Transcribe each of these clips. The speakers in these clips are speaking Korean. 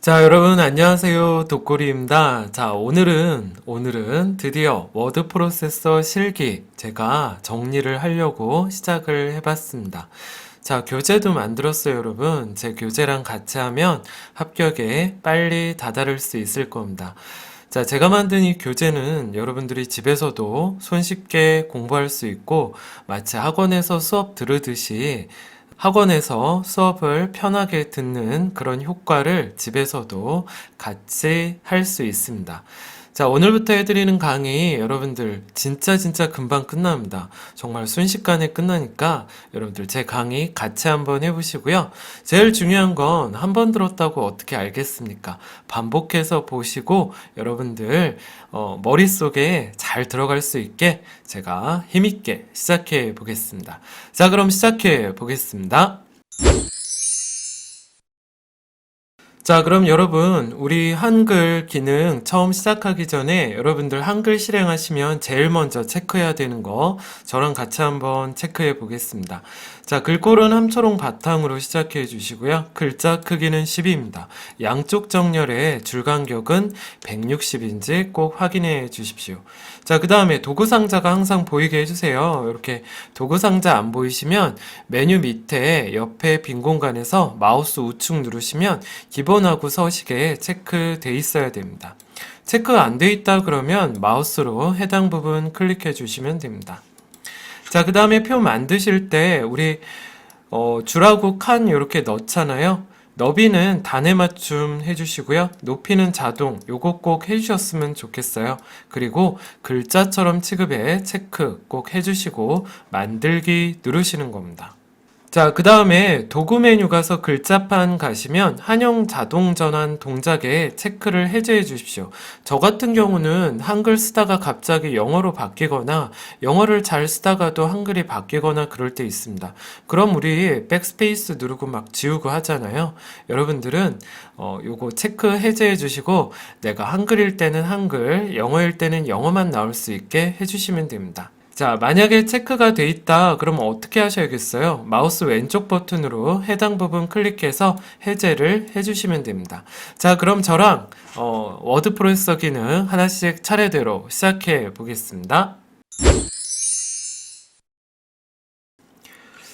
자, 여러분 안녕하세요. 독고리입니다. 자, 오늘은 드디어 워드 프로세서 실기 제가 정리를 하려고 시작을 해봤습니다. 자, 교재도 만들었어요, 여러분. 제 교재랑 같이 하면 합격에 빨리 다다를 수 있을 겁니다. 자, 제가 만든 이 교재는 여러분들이 집에서도 손쉽게 공부할 수 있고 마치 학원에서 수업 들으듯이 학원에서 수업을 편하게 듣는 그런 효과를 집에서도 같이 할 수 있습니다. 자, 오늘부터 해드리는 강의 여러분들 진짜 금방 끝납니다. 정말 순식간에 끝나니까 여러분들 제 강의 같이 한번 해보시고요. 제일 중요한 건 한 번 들었다고 어떻게 알겠습니까? 반복해서 보시고 여러분들 머릿속에 잘 들어갈 수 있게 제가 힘있게 시작해 보겠습니다. 자, 그럼 시작해 보겠습니다. 자, 그럼 여러분, 우리 한글 기능 처음 시작하기 전에 여러분들 한글 실행하시면 제일 먼저 체크해야 되는 거 저랑 같이 한번 체크해 보겠습니다. 자, 글꼴은 함초롱 바탕으로 시작해 주시고요. 글자 크기는 10입니다. 양쪽 정렬의 줄 간격은 160인지 꼭 확인해 주십시오. 자, 그 다음에 도구 상자가 항상 보이게 해주세요. 이렇게 도구 상자 안 보이시면 메뉴 밑에 옆에 빈 공간에서 마우스 우측 누르시면 기본하고 서식에 체크돼 있어야 됩니다. 체크가 안 돼 있다 그러면 마우스로 해당 부분 클릭해 주시면 됩니다. 자, 그 다음에 표 만드실 때 우리 줄하고 칸 이렇게 넣잖아요. 너비는 단에 맞춤 해주시고요. 높이는 자동, 요거 꼭 해주셨으면 좋겠어요. 그리고 글자처럼 취급해 체크 꼭 해주시고 만들기 누르시는 겁니다. 자, 그 다음에 도구 메뉴 가서 글자판 가시면 한영 자동 전환 동작에 체크를 해제해 주십시오. 저 같은 경우는 한글 쓰다가 갑자기 영어로 바뀌거나 영어를 잘 쓰다가도 한글이 바뀌거나 그럴 때 있습니다. 그럼 우리 백스페이스 누르고 막 지우고 하잖아요. 여러분들은 요거 체크 해제해 주시고 내가 한글일 때는 한글, 영어일 때는 영어만 나올 수 있게 해주시면 됩니다. 자, 만약에 체크가 돼 있다 그러면 어떻게 하셔야겠어요? 마우스 왼쪽 버튼으로 해당 부분 클릭해서 해제를 해주시면 됩니다. 자, 그럼 저랑 워드 프로세서 기능 하나씩 차례대로 시작해 보겠습니다.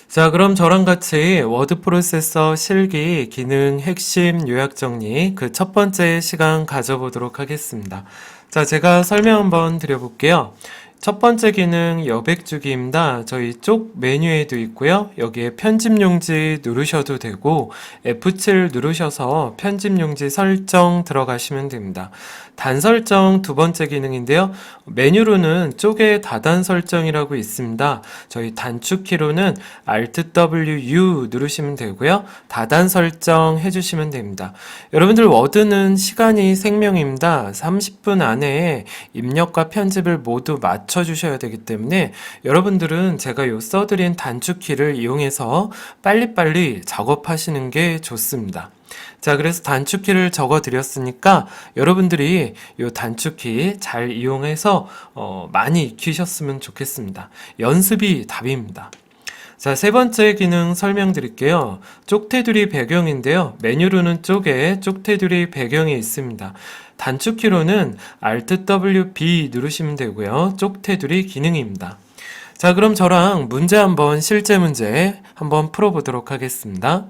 자, 그럼 저랑 같이 워드 프로세서 실기 기능 핵심 요약 정리 그 첫 번째 시간 가져보도록 하겠습니다. 자, 제가 설명 한번 드려볼게요. 첫 번째 기능 여백주기입니다. 저희 쪽 메뉴에도 있고요. 여기에 편집용지 누르셔도 되고 F7 누르셔서 편집용지 설정 들어가시면 됩니다. 단설정 두 번째 기능인데요. 메뉴로는 쪽에 다단 설정이라고 있습니다. 저희 단축키로는 Alt W U 누르시면 되고요. 다단 설정 해주시면 됩니다. 여러분들 워드는 시간이 생명입니다. 30분 안에 입력과 편집을 모두 맞춰주셔야 되기 때문에 여러분들은 제가 요 써드린 단축키를 이용해서 빨리빨리 작업하시는 게 좋습니다. 자, 그래서 단축키를 적어 드렸으니까 여러분들이 이 단축키 잘 이용해서 많이 익히셨으면 좋겠습니다. 연습이 답입니다. 자, 세 번째 기능 설명드릴게요. 쪽테두리 배경인데요. 메뉴로는 쪽에 쪽테두리 배경이 있습니다. 단축키로는 Alt W B 누르시면 되고요. 쪽테두리 기능입니다. 자, 그럼 저랑 문제 한번 실제 문제 한번 풀어보도록 하겠습니다.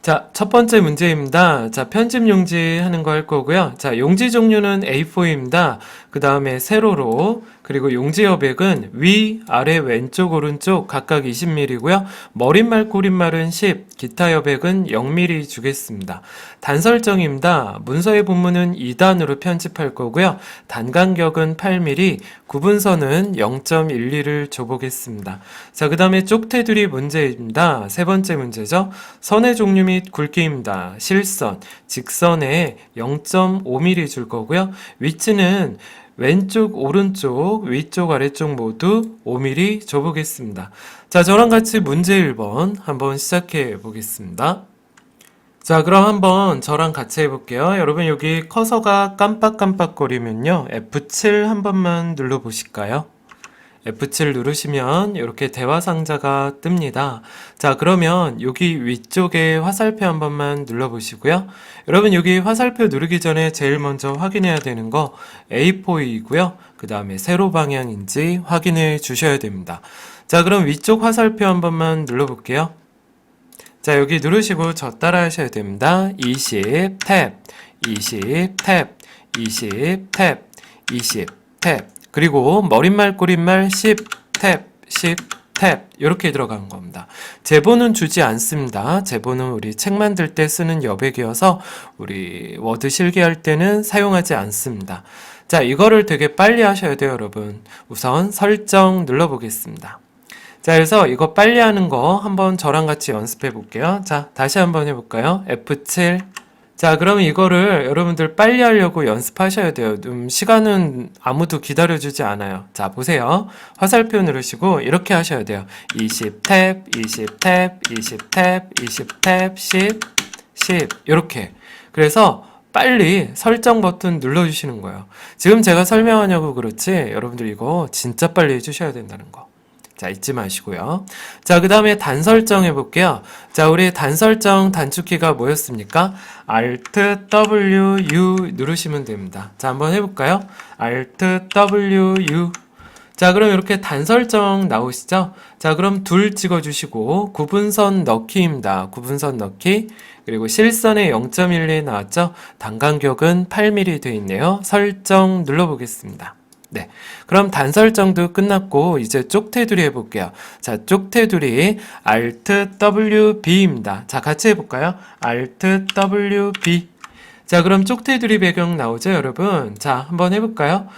자, 첫 번째 문제입니다. 자, 편집 용지 하는 거 할 거고요. 자, 용지 종류는 A4입니다. 그 다음에 세로로, 그리고 용지 여백은 위, 아래, 왼쪽, 오른쪽 각각 20mm고요. 머릿말, 꼬릿말은 10, 기타 여백은 0mm 주겠습니다. 단설정입니다. 문서의 본문은 2단으로 편집할 거고요. 단간격은 8mm, 구분선은 0.12를 줘보겠습니다. 자, 그 다음에 쪽테두리 문제입니다. 세 번째 문제죠. 선의 종류 및 굵기입니다. 실선, 직선에 0.5mm 줄 거고요. 위치는 왼쪽, 오른쪽, 위쪽, 아래쪽 모두 5mm 줘보겠습니다. 자, 저랑 같이 문제 1번 한번 시작해 보겠습니다. 자, 그럼 한번 저랑 같이 해볼게요. 여러분 여기 커서가 깜빡깜빡거리면요. F7 한 번만 눌러보실까요? F7 누르시면 이렇게 대화 상자가 뜹니다. 자, 그러면 여기 위쪽에 화살표 한 번만 눌러보시고요. 여러분 여기 화살표 누르기 전에 제일 먼저 확인해야 되는 거 A4이고요. 그 다음에 세로 방향인지 확인해 주셔야 됩니다. 자, 그럼 위쪽 화살표 한 번만 눌러볼게요. 자, 여기 누르시고 저 따라 하셔야 됩니다. 20 탭, 20 탭, 20 탭, 20 탭. 그리고 머릿말 꼬릿말 10 탭, 10 탭 이렇게 들어간 겁니다. 제보는 주지 않습니다. 제보는 우리 책 만들 때 쓰는 여백이어서 우리 워드 실기할 때는 사용하지 않습니다. 자, 이거를 되게 빨리 하셔야 돼요, 여러분. 우선 설정 눌러보겠습니다. 자, 그래서 이거 빨리 하는 거 한번 저랑 같이 연습해 볼게요. 자, 다시 한번 해볼까요? F7. 자, 그럼 이거를 여러분들 빨리 하려고 연습하셔야 돼요. 시간은 아무도 기다려주지 않아요. 자, 보세요. 화살표 누르시고 이렇게 하셔야 돼요. 20탭, 20탭, 20탭, 20탭, 10, 10 이렇게. 그래서 빨리 설정 버튼 눌러주시는 거예요. 지금 제가 설명하냐고 그렇지 여러분들 이거 진짜 빨리 해주셔야 된다는 거. 자, 잊지 마시고요. 자, 그 다음에 단설정 해볼게요. 자, 우리 단설정 단축키가 뭐였습니까? Alt W U 누르시면 됩니다. 자, 한번 해볼까요? Alt W U. 자, 그럼 이렇게 단설정 나오시죠? 자, 그럼 둘 찍어주시고 구분선 넣기입니다. 구분선 넣기. 그리고 실선에 0.12 나왔죠? 단간격은 8mm 되어 있네요. 설정 눌러보겠습니다. 네. 그럼 단설정도 끝났고, 이제 쪽테두리 해볼게요. 자, 쪽테두리, Alt W B입니다. 자, 같이 해볼까요? Alt W B. 자, 그럼 쪽테두리 배경 나오죠, 여러분? 자, 한번 해볼까요?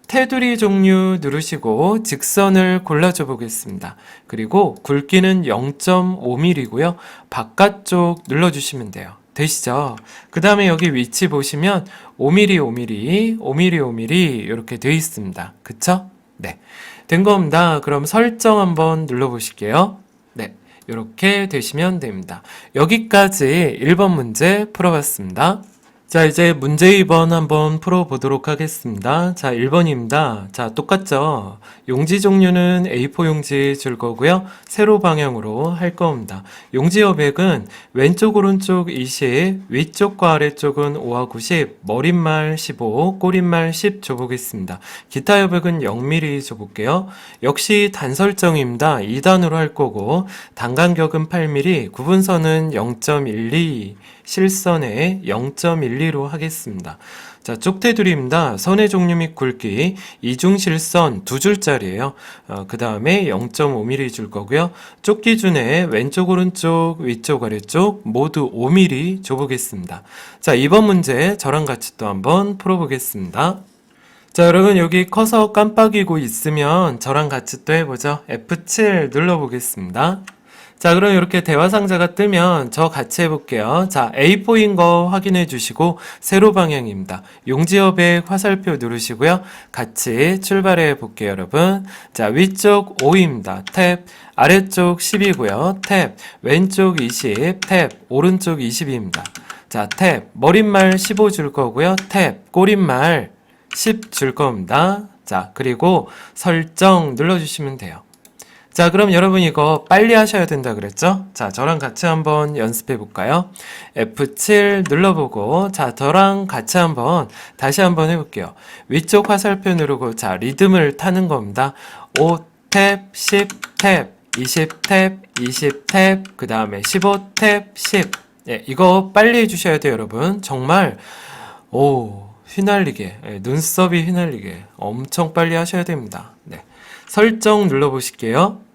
테두리 종류 누르시고 직선을 골라줘 보겠습니다. 그리고 굵기는 0.5mm고요. 바깥쪽 눌러주시면 돼요. 되시죠? 그 다음에 여기 위치 보시면 5mm, 5mm, 5mm, 5mm 이렇게 되어 있습니다. 그쵸? 네. 된 겁니다. 그럼 설정 한번 눌러보실게요. 네. 이렇게 되시면 됩니다. 여기까지 1번 문제 풀어봤습니다. 자, 이제 문제 2번 한번 풀어보도록 하겠습니다. 자, 1번입니다. 자, 똑같죠? 용지 종류는 A4 용지 줄 거고요. 세로 방향으로 할 겁니다. 용지 여백은 왼쪽, 오른쪽 20, 위쪽과 아래쪽은 5와 90, 머릿말 15, 꼬릿말 10 줘보겠습니다. 기타 여백은 0mm 줘볼게요. 역시 단설정입니다. 2단으로 할 거고, 단간격은 8mm, 구분선은 0.12, 실선에 0.12로 하겠습니다. 자, 쪽테두리입니다. 선의 종류 및 굵기, 이중실선 두 줄짜리예요. 그 다음에 0.5mm 줄 거고요. 쪽 기준에 왼쪽, 오른쪽, 위쪽, 아래쪽 모두 5mm 줘보겠습니다. 자, 이번 문제 저랑 같이 또 한번 풀어보겠습니다. 자, 여러분 여기 커서 깜빡이고 있으면 저랑 같이 또 해보죠. F7 눌러보겠습니다. 자, 그럼 이렇게 대화 상자가 뜨면 저 같이 해볼게요. 자, A4인 거 확인해 주시고 세로 방향입니다. 용지여백 화살표 누르시고요. 같이 출발해 볼게요, 여러분. 자, 위쪽 5입니다. 탭, 아래쪽 10이고요. 탭, 왼쪽 20, 탭, 오른쪽 20입니다. 자, 탭, 머릿말 15 줄 거고요. 탭, 꼬릿말 10 줄 겁니다. 자, 그리고 설정 눌러주시면 돼요. 자, 그럼 여러분 이거 빨리 하셔야 된다 그랬죠? 자, 저랑 같이 한번 연습해 볼까요? F7 눌러보고, 자, 저랑 같이 한번 다시 한번 해볼게요. 위쪽 화살표 누르고, 자, 리듬을 타는 겁니다. 5탭, 10탭, 20탭, 20탭, 그 다음에 15탭, 10. 예, 이거 빨리 해주셔야 돼요, 여러분. 정말, 휘날리게, 예, 눈썹이 휘날리게 엄청 빨리 하셔야 됩니다. 네. 설정 눌러보실게요.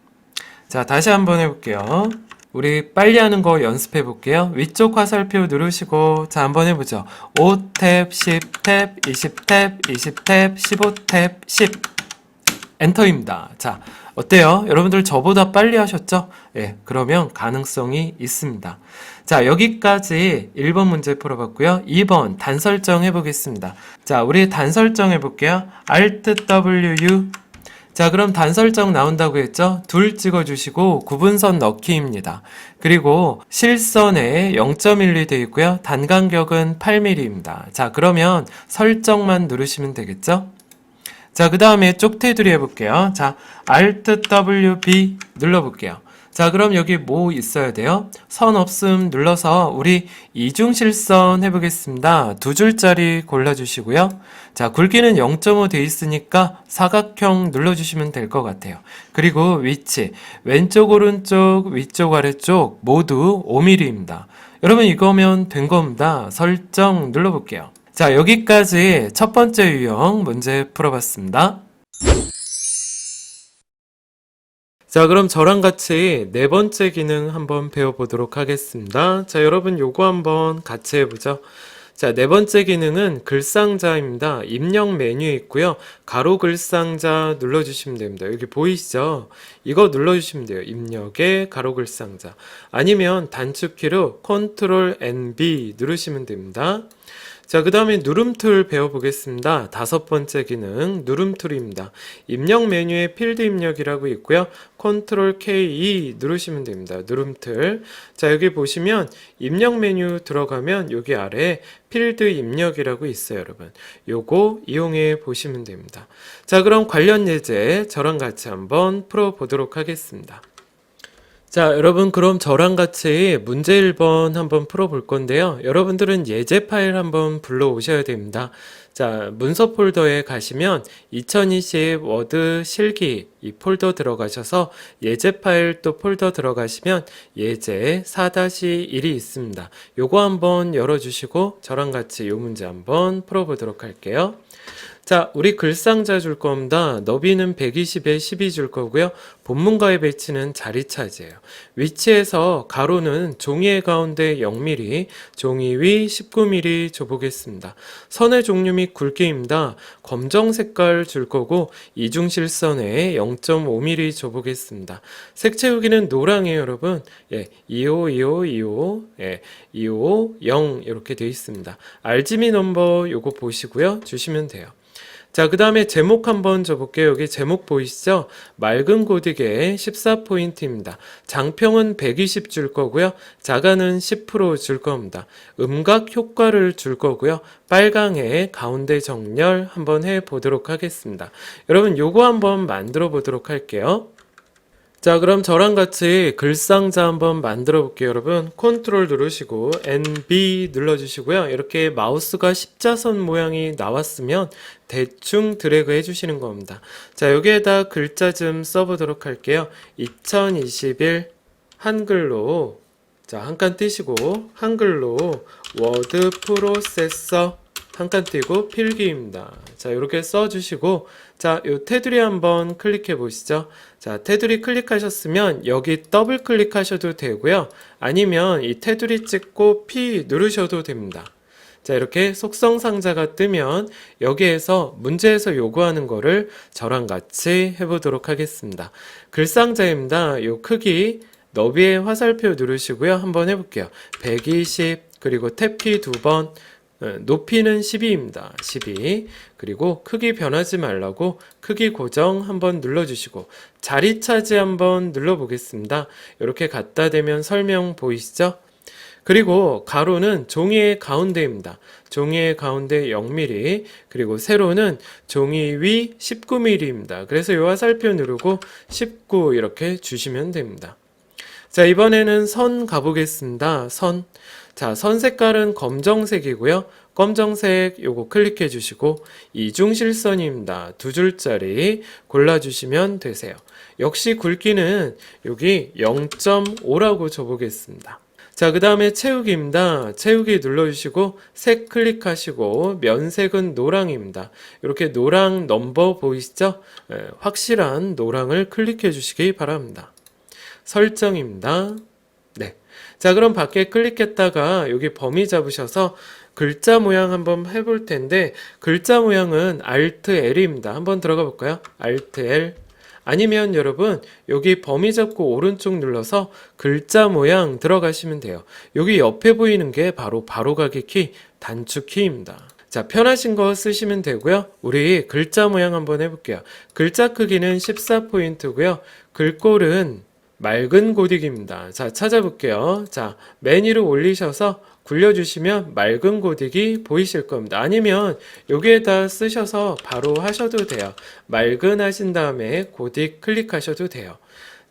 자, 다시 한번 해볼게요. 우리 빨리 하는 거 연습해 볼게요. 위쪽 화살표 누르시고, 자, 한번 해보죠. 5탭, 10탭, 20탭, 20탭, 15탭, 10. 엔터입니다. 자, 어때요? 여러분들 저보다 빨리 하셨죠? 예, 그러면 가능성이 있습니다. 자, 여기까지 1번 문제 풀어봤고요. 2번 단설정 해보겠습니다. 자, 우리 단설정 해볼게요. Alt W U. 자, 그럼 단설정 나온다고 했죠? 둘 찍어주시고 구분선 넣기입니다. 그리고 실선에 0.12 되어 있고요. 단간격은 8mm입니다. 자, 그러면 설정만 누르시면 되겠죠? 자, 그 다음에 쪽 테두리 해볼게요. 자, Alt WB 눌러볼게요. 자, 그럼 여기 뭐 있어야 돼요? 선 없음 눌러서 우리 이중실선 해보겠습니다. 두 줄짜리 골라주시고요. 자, 굵기는 0.5 돼 있으니까 사각형 눌러주시면 될 것 같아요. 그리고 위치, 왼쪽, 오른쪽, 위쪽, 아래쪽 모두 5mm입니다. 여러분 이거면 된 겁니다. 설정 눌러볼게요. 자, 여기까지 첫 번째 유형 문제 풀어봤습니다. 자, 그럼 저랑 같이 네 번째 기능 한번 배워보도록 하겠습니다. 자, 여러분 요거 한번 같이 해보죠. 자, 네 번째 기능은 글상자입니다. 입력 메뉴에 있고요. 가로 글상자 눌러주시면 됩니다. 여기 보이시죠? 이거 눌러주시면 돼요. 입력에 가로 글상자. 아니면 단축키로 Ctrl NB 누르시면 됩니다. 자, 그 다음에 누름툴 배워보겠습니다. 다섯 번째 기능 누름툴입니다. 입력 메뉴에 필드 입력이라고 있고요. Ctrl K 누르시면 됩니다. 누름툴. 자, 여기 보시면 입력 메뉴 들어가면 여기 아래에 필드 입력이라고 있어요, 여러분. 요거 이용해 보시면 됩니다. 자, 그럼 관련 예제 저랑 같이 한번 풀어보도록 하겠습니다. 자, 여러분 그럼 저랑 같이 문제 1번 한번 풀어볼 건데요. 여러분들은 예제 파일 한번 불러오셔야 됩니다. 자, 문서 폴더에 가시면 2020 워드 실기 이 폴더 들어가셔서 예제 파일 또 폴더 들어가시면 예제 4-1이 있습니다. 요거 한번 열어주시고 저랑 같이 요 문제 한번 풀어보도록 할게요. 자, 우리 글상자 줄 겁니다. 너비는 120에 12 줄 거고요. 본문과의 배치는 자리 차지예요. 위치에서 가로는 종이의 가운데 0mm, 종이 위 19mm 줘보겠습니다. 선의 종류 및 굵기입니다. 검정 색깔 줄 거고 이중실선에 0.5mm 줘보겠습니다. 색 채우기는 노랑이에요, 여러분. 예, 25, 25, 25, 예, 25, 0 이렇게 되어 있습니다. RGB 넘버 요거 보시고요. 주시면 돼요. 자, 그 다음에 제목 한번 줘볼게요. 여기 제목 보이시죠? 맑은 고딕의 14포인트입니다. 장평은 120 줄 거고요. 자가는 10% 줄 겁니다. 음각 효과를 줄 거고요. 빨강의 가운데 정렬 한번 해보도록 하겠습니다. 여러분 요거 한번 만들어 보도록 할게요. 자, 그럼 저랑 같이 글상자 한번 만들어 볼게요, 여러분. 컨트롤 누르시고 NB 눌러주시고요. 이렇게 마우스가 십자선 모양이 나왔으면 대충 드래그 해주시는 겁니다. 자, 여기에다 글자 좀 써보도록 할게요. 2021 한글로, 자, 한 칸 띄시고 한글로 워드 프로세서 한 칸 띄고 필기입니다. 자, 이렇게 써주시고, 자, 요 테두리 한번 클릭해 보시죠. 자, 테두리 클릭하셨으면 여기 더블 클릭하셔도 되고요. 아니면 이 테두리 찍고 P 누르셔도 됩니다. 자, 이렇게 속성 상자가 뜨면 여기에서 문제에서 요구하는 거를 저랑 같이 해보도록 하겠습니다. 글상자입니다. 요 크기, 너비의 화살표 누르시고요. 한번 해볼게요. 120, 그리고 탭키 2번, 높이는 12입니다. 12. 그리고 크기 변하지 말라고 크기 고정 한번 눌러주시고 자리 차지 한번 눌러보겠습니다. 이렇게 갖다 대면 설명 보이시죠? 그리고 가로는 종이의 가운데입니다. 종이의 가운데 0mm, 그리고 세로는 종이 위 19mm입니다. 그래서 이 화살표 누르고 19 이렇게 주시면 됩니다. 자, 이번에는 선 가보겠습니다. 선. 자, 선 색깔은 검정색이고요. 검정색 요거 클릭해 주시고 이중실선입니다. 두 줄짜리 골라주시면 되세요. 역시 굵기는 여기 0.5라고 줘보겠습니다. 자, 그 다음에 채우기입니다. 채우기 눌러주시고 색 클릭하시고 면색은 노랑입니다. 이렇게 노랑 넘버 보이시죠? 확실한 노랑을 클릭해 주시기 바랍니다. 설정입니다. 네. 자, 그럼 밖에 클릭했다가 여기 범위 잡으셔서 글자 모양 한번 해볼 텐데 글자 모양은 Alt L입니다. 한번 들어가 볼까요? Alt L. 아니면 여러분 여기 범위 잡고 오른쪽 눌러서 글자 모양 들어가시면 돼요. 여기 옆에 보이는 게 바로 바로가기 키, 단축 키입니다. 자, 편하신 거 쓰시면 되고요. 우리 글자 모양 한번 해볼게요. 글자 크기는 14포인트고요. 글꼴은 맑은 고딕입니다. 자, 찾아볼게요. 자, 맨 위로 올리셔서 굴려주시면 맑은 고딕이 보이실 겁니다. 아니면 여기에다 쓰셔서 바로 하셔도 돼요. 맑은 하신 다음에 고딕 클릭하셔도 돼요.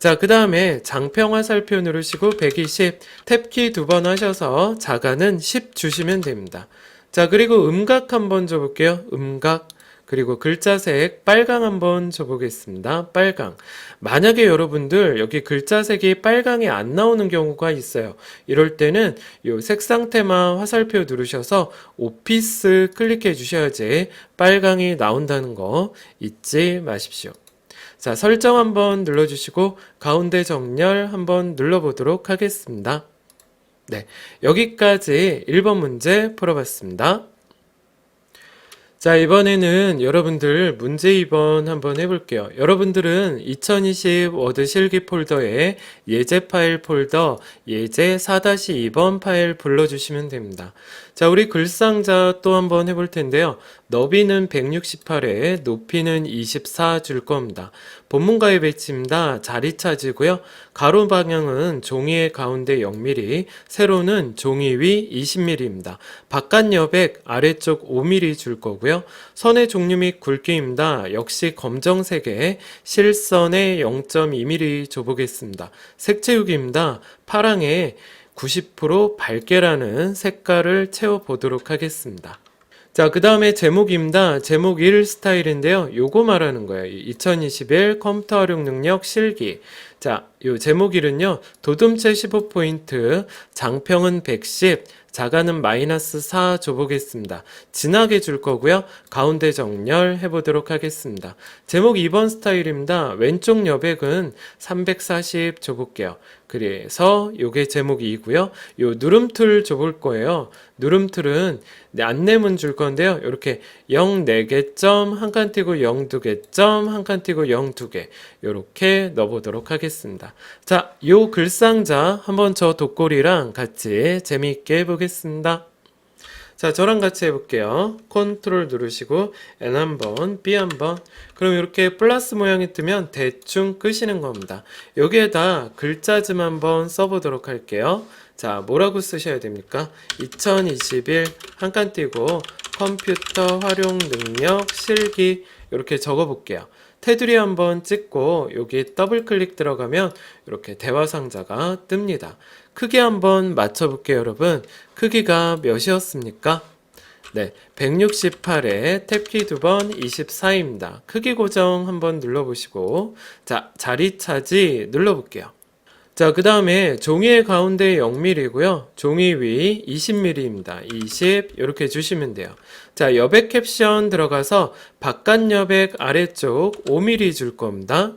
자, 그 다음에 장평 화살표 누르시고 120, 탭키 2번 하셔서 자가는 10 주시면 됩니다. 자, 그리고 음각 한번 줘볼게요. 음각. 그리고 글자색 빨강 한번 줘보겠습니다. 빨강. 만약에 여러분들 여기 글자색이 빨강이 안 나오는 경우가 있어요. 이럴 때는 이 색상 테마 화살표 누르셔서 오피스 클릭해 주셔야지 빨강이 나온다는 거 잊지 마십시오. 자, 설정 한번 눌러주시고 가운데 정렬 한번 눌러보도록 하겠습니다. 네, 여기까지 1번 문제 풀어봤습니다. 자, 이번에는 여러분들 문제 2번 한번 해볼게요. 여러분들은 2020 워드 실기 폴더에 예제 파일 폴더 예제 4-2번 파일 불러주시면 됩니다. 자, 우리 글상자 또 한번 해볼 텐데요. 너비는 168에 높이는 24 줄 겁니다. 본문가의 배치입니다. 자리 차지고요. 가로 방향은 종이의 가운데 0mm, 세로는 종이 위 20mm입니다. 바깥 여백 아래쪽 5mm 줄 거고요. 선의 종류 및 굵기입니다. 역시 검정색에 실선에 0.2mm 줘보겠습니다. 색채우기입니다. 파랑에 90% 밝게라는 색깔을 채워보도록 하겠습니다. 자, 그 다음에 제목입니다. 제목 1 스타일인데요. 요거 말하는 거예요. 2021 컴퓨터 활용 능력 실기. 자, 요 제목 1은요. 도둠체 15포인트, 장평은 110, 자가는 -4 줘보겠습니다. 진하게 줄 거고요. 가운데 정렬 해보도록 하겠습니다. 제목 2번 스타일입니다. 왼쪽 여백은 340 줘볼게요. 그래서 요게 제목 2고요. 요 누름툴 줘볼 거예요. 누름툴은 안내문 줄 건데요. 이렇게 0 4개 점 한 칸 띄고 0 2개 점 한 칸 띄고 0 2개 요렇게 넣어보도록 하겠습니다. 자, 요 글상자 한번 저 돋꼬리랑 같이 재미있게 해보겠습니다. 자, 저랑 같이 해볼게요. 컨트롤 누르시고 N 한번, B 한번. 그럼 이렇게 플러스 모양이 뜨면 대충 끄시는 겁니다. 여기에다 글자 좀 한번 써보도록 할게요. 자, 뭐라고 쓰셔야 됩니까? 2021 한 칸 띄고 컴퓨터 활용 능력 실기 이렇게 적어볼게요. 테두리 한번 찍고 여기 더블 클릭 들어가면 이렇게 대화 상자가 뜹니다. 크기 한번 맞춰볼게요, 여러분. 크기가 몇이었습니까? 네, 168에 탭키 2번 24입니다. 크기 고정 한번 눌러보시고 자, 자리 차지 눌러볼게요. 자, 그 다음에 종이의 가운데 0mm고요. 종이 위 20mm입니다. 20 이렇게 주시면 돼요. 자, 여백 캡션 들어가서 바깥 여백 아래쪽 5mm 줄 겁니다.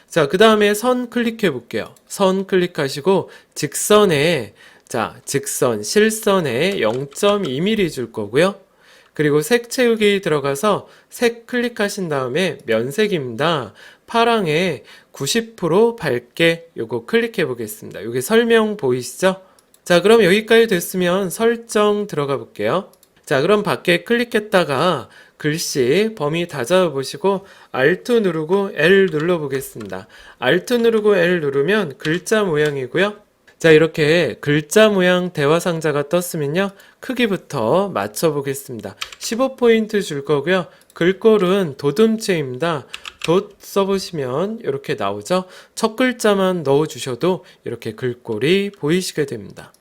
자, 그 다음에 선 클릭해 볼게요. 선 클릭하시고 직선에 자, 직선 실선에 0.2mm 줄 거고요. 그리고 색 채우기 들어가서 색 클릭하신 다음에 면색입니다. 파랑에 90% 밝게 요거 클릭해 보겠습니다. 요게 설명 보이시죠? 자, 그럼 여기까지 됐으면 설정 들어가 볼게요. 자, 그럼 밖에 클릭했다가 글씨 범위 다 잡아보시고 Alt 누르고 L 눌러보겠습니다. Alt 누르고 L 누르면 글자 모양이고요. 자, 이렇게 글자 모양 대화 상자가 떴으면요. 크기부터 맞춰보겠습니다. 15포인트 줄 거고요. 글꼴은 도둠체입니다. 돛 써보시면 이렇게 나오죠. 첫 글자만 넣어주셔도 이렇게 글꼴이 보이시게 됩니다.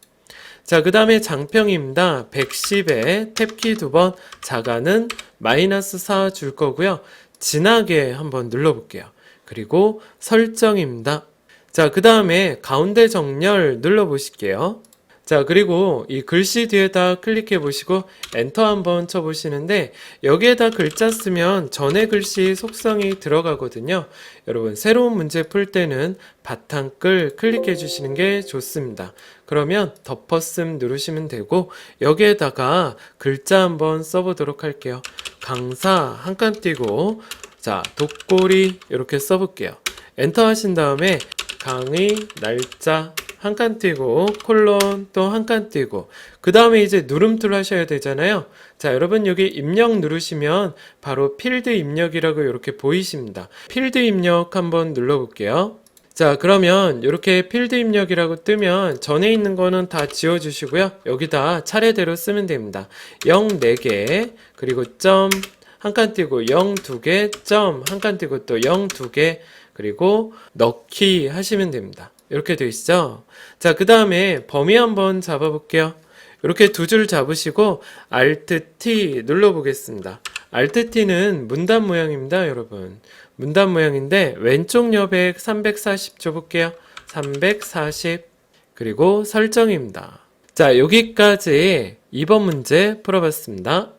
자, 그 다음에 장평입니다. 110에 탭키 2번, 자가는 -4 줄 거고요. 진하게 한번 눌러볼게요. 그리고 설정입니다. 자, 그 다음에 가운데 정렬 눌러보실게요. 자, 그리고 이 글씨 뒤에다 클릭해 보시고 엔터 한번 쳐보시는데 여기에다 글자 쓰면 전에 글씨 속성이 들어가거든요. 여러분, 새로운 문제 풀 때는 바탕글 클릭해 주시는 게 좋습니다. 그러면 덮어쓰 누르시면 되고 여기에다가 글자 한번 써보도록 할게요. 강사 한 칸 띄고 자, 돋꼬리 이렇게 써볼게요. 엔터 하신 다음에 강의 날짜 한 칸 띄고 콜론 또 한 칸 띄고 그 다음에 이제 누름툴 하셔야 되잖아요. 자, 여러분 여기 입력 누르시면 바로 필드 입력이라고 이렇게 보이십니다. 필드 입력 한번 눌러볼게요. 자, 그러면 이렇게 필드 입력이라고 뜨면 전에 있는 거는 다 지워주시고요. 여기다 차례대로 쓰면 됩니다. 0 4개, 그리고 점 한 칸 띄고 0 2개, 점 한 칸 띄고 또 0 2개, 그리고 넣기 하시면 됩니다. 이렇게 되어 있죠? 자, 그 다음에 범위 한번 잡아볼게요. 이렇게 두 줄 잡으시고 Alt T 눌러보겠습니다. Alt T는 문단 모양입니다, 여러분. 문단 모양인데 왼쪽 여백 340 줘볼게요. 340 그리고 설정입니다. 자, 여기까지 2번 문제 풀어봤습니다.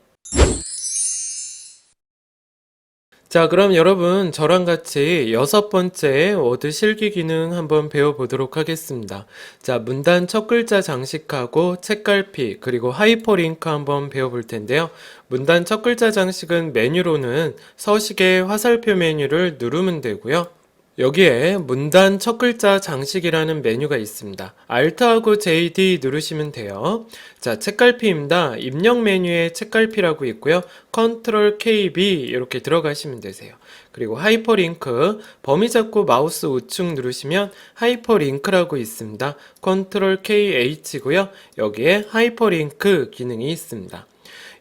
자, 그럼 여러분 저랑 같이 6번째 워드 실기 기능 한번 배워보도록 하겠습니다. 자, 문단 첫 글자 장식하고 책갈피 그리고 하이퍼링크 한번 배워볼 텐데요. 문단 첫 글자 장식은 메뉴로는 서식의 화살표 메뉴를 누르면 되고요. 여기에 문단 첫 글자 장식이라는 메뉴가 있습니다. Alt하고 JD 누르시면 돼요. 자, 책갈피입니다. 입력 메뉴에 책갈피라고 있고요. Ctrl KB 이렇게 들어가시면 되세요. 그리고 하이퍼링크 범위 잡고 마우스 우측 누르시면 하이퍼링크라고 있습니다. Ctrl KH고요. 여기에 하이퍼링크 기능이 있습니다.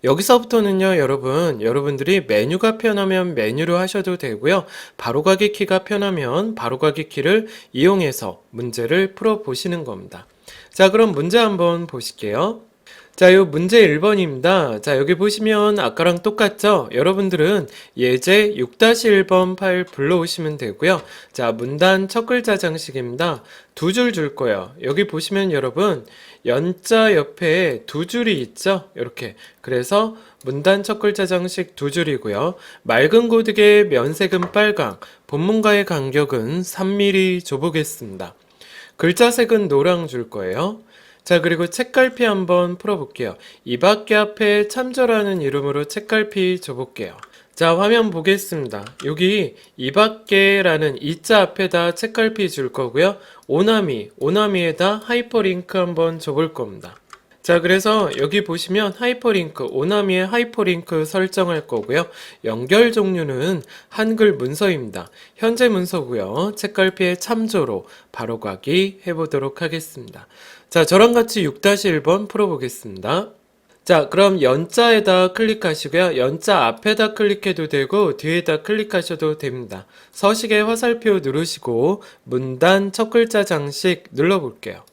여기서부터는요, 여러분들이 메뉴가 편하면 메뉴로 하셔도 되고요. 바로가기 키가 편하면 바로가기 키를 이용해서 문제를 풀어보시는 겁니다. 자, 그럼 문제 한번 보실게요. 자, 요 문제 1번입니다. 자, 여기 보시면 아까랑 똑같죠? 여러분들은 예제 6-1번 파일 불러오시면 되고요. 자, 문단 첫 글자 장식입니다. 두 줄 줄 거예요. 여기 보시면 여러분, 연자 옆에 두 줄이 있죠? 이렇게. 그래서 문단 첫 글자 장식 두 줄이고요. 맑은 고딕의 면색은 빨강, 본문과의 간격은 3mm 줘보겠습니다. 글자색은 노랑 줄 거예요. 자, 그리고 책갈피 한번 풀어볼게요. 이 밖에 앞에 참조라는 이름으로 책갈피 줘볼게요. 자, 화면 보겠습니다. 여기 이 밖에라는 이자 앞에다 책갈피 줄 거고요. 오나미에다 하이퍼링크 한번 줘볼 겁니다. 자, 그래서 여기 보시면 하이퍼링크, 오나미의 하이퍼링크 설정할 거고요. 연결 종류는 한글 문서입니다. 현재 문서고요. 책갈피의 참조로 바로가기 해보도록 하겠습니다. 자, 저랑 같이 6-1번 풀어보겠습니다. 자, 그럼 연자에다 클릭하시고요. 연자 앞에다 클릭해도 되고 뒤에다 클릭하셔도 됩니다. 서식의 화살표 누르시고 문단 첫 글자 장식 눌러볼게요.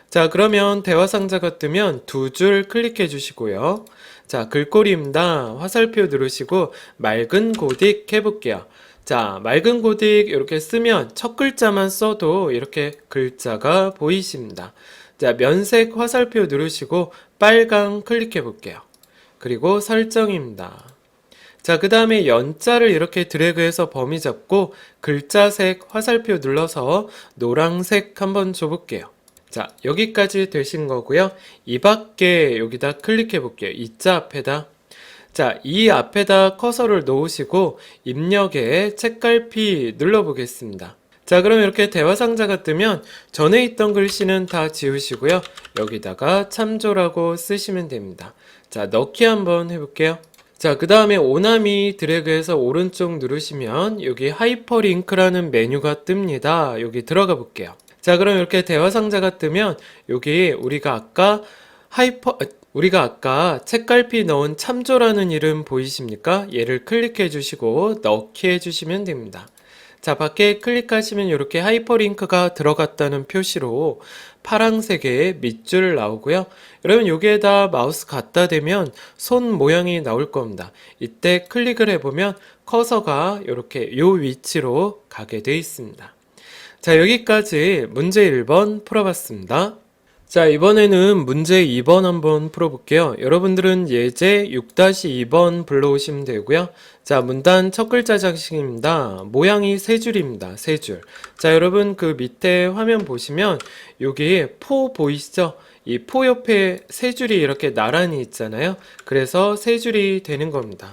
자, 그러면 대화 상자가 뜨면 두 줄 클릭해 주시고요. 자, 글꼴입니다. 화살표 누르시고 맑은 고딕 해볼게요. 자, 맑은 고딕 이렇게 쓰면 첫 글자만 써도 이렇게 글자가 보이십니다. 자, 면색 화살표 누르시고 빨강 클릭해 볼게요. 그리고 설정입니다. 자, 그 다음에 연자를 이렇게 드래그해서 범위 잡고 글자색 화살표 눌러서 노란색 한번 줘볼게요. 자, 여기까지 되신 거고요. 이 밖에 여기다 클릭해 볼게요. 이자 앞에다. 자, 이 앞에다 커서를 놓으시고 입력에 책갈피 눌러보겠습니다. 자, 그럼 이렇게 대화 상자가 뜨면 전에 있던 글씨는 다 지우시고요. 여기다가 참조라고 쓰시면 됩니다. 자, 넣기 한번 해볼게요. 자, 그 다음에 오나미 드래그해서 오른쪽 누르시면 여기 하이퍼링크라는 메뉴가 뜹니다. 여기 들어가 볼게요. 자, 그럼 이렇게 대화 상자가 뜨면 여기 우리가 아까 책갈피 넣은 참조라는 이름 보이십니까? 얘를 클릭해 주시고 넣기 해 주시면 됩니다. 자, 밖에 클릭하시면 이렇게 하이퍼링크가 들어갔다는 표시로 파란색의 밑줄 나오고요. 여러분 여기에다 마우스 갖다 대면 손 모양이 나올 겁니다. 이때 클릭을 해보면 커서가 이렇게 요 위치로 가게 되어 있습니다. 자, 여기까지 문제 1번 풀어봤습니다. 자, 이번에는 문제 2번 한번 풀어볼게요. 여러분들은 예제 6-2번 불러오시면 되고요. 자, 문단 첫 글자 장식입니다. 모양이 세 줄입니다. 세 줄. 자, 여러분 그 밑에 화면 보시면 여기 포 보이시죠? 이 포 옆에 세 줄이 이렇게 나란히 있잖아요. 그래서 세 줄이 되는 겁니다.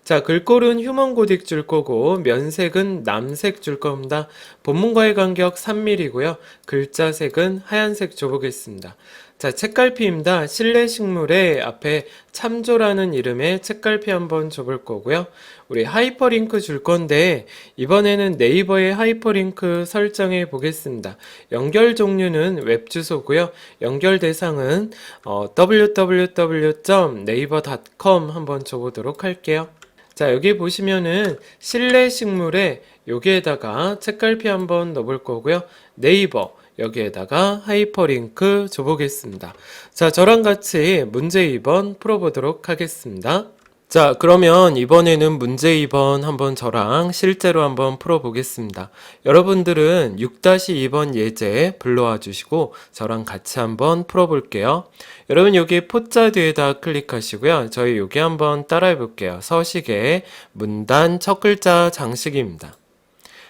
자, 글꼴은 휴먼 고딕 줄 거고 면색은 남색 줄 겁니다. 본문과의 간격 3mm고요. 글자색은 하얀색 줘보겠습니다. 자, 책갈피입니다. 실내 식물의 앞에 참조라는 이름의 책갈피 한번 줘볼 거고요. 우리 하이퍼링크 줄 건데 이번에는 네이버의 하이퍼링크 설정해 보겠습니다. 연결 종류는 웹 주소고요. 연결 대상은 www.naver.com 한번 줘보도록 할게요. 자, 여기 보시면은 실내 식물에 여기에다가 책갈피 한번 넣어볼 거고요. 네이버 여기에다가 하이퍼링크 줘보겠습니다. 자, 저랑 같이 문제 2번 풀어보도록 하겠습니다. 자, 그러면 이번에는 문제 2번 한번 저랑 실제로 한번 풀어보겠습니다. 여러분들은 6-2번 예제 불러와 주시고 저랑 같이 한번 풀어볼게요. 여러분 여기 포자 뒤에다 클릭하시고요. 저희 여기 한번 따라해 볼게요. 서식의 문단 첫 글자 장식입니다.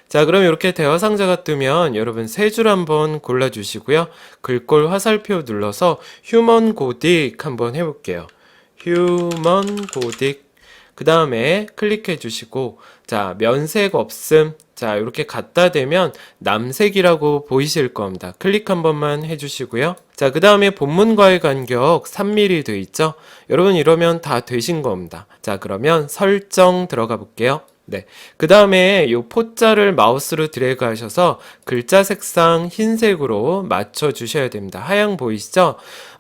자, 그럼 이렇게 대화 상자가 뜨면 여러분 세 줄 한번 골라주시고요. 글꼴 화살표 눌러서 휴먼 고딕 한번 해볼게요. 휴먼 고딕. 그 다음에 클릭해 주시고, 자, 면색 없음. 자, 이렇게 갖다 대면 남색이라고 보이실 겁니다. 클릭 한 번만 해주시고요. 자, 그 다음에 본문과의 간격 3mm 돼 있죠? 여러분 이러면 다 되신 겁니다. 자, 그러면 설정 들어가 볼게요. 네. 그 다음에 이 포자를 마우스로 드래그 하셔서 글자 색상 흰색으로 맞춰 주셔야 됩니다. 하향 보이시죠?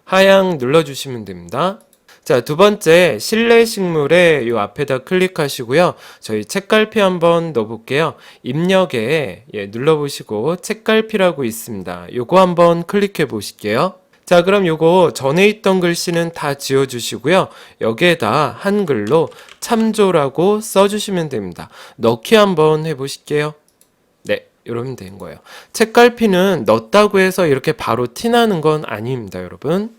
하향 눌러주시면 됩니다. 자, 두 번째 실내 식물에 요 앞에다 클릭하시고요. 저희 책갈피 한번 넣어볼게요. 입력에 눌러보시고 책갈피라고 있습니다. 요거 한번 클릭해 보실게요. 자, 그럼 요거 전에 있던 글씨는 다 지워주시고요. 여기에다 한글로 참조라고 써주시면 됩니다. 넣기 한번 해보실게요. 네, 이러면 된 거예요. 책갈피는 넣었다고 해서 이렇게 바로 티나는 건 아닙니다, 여러분.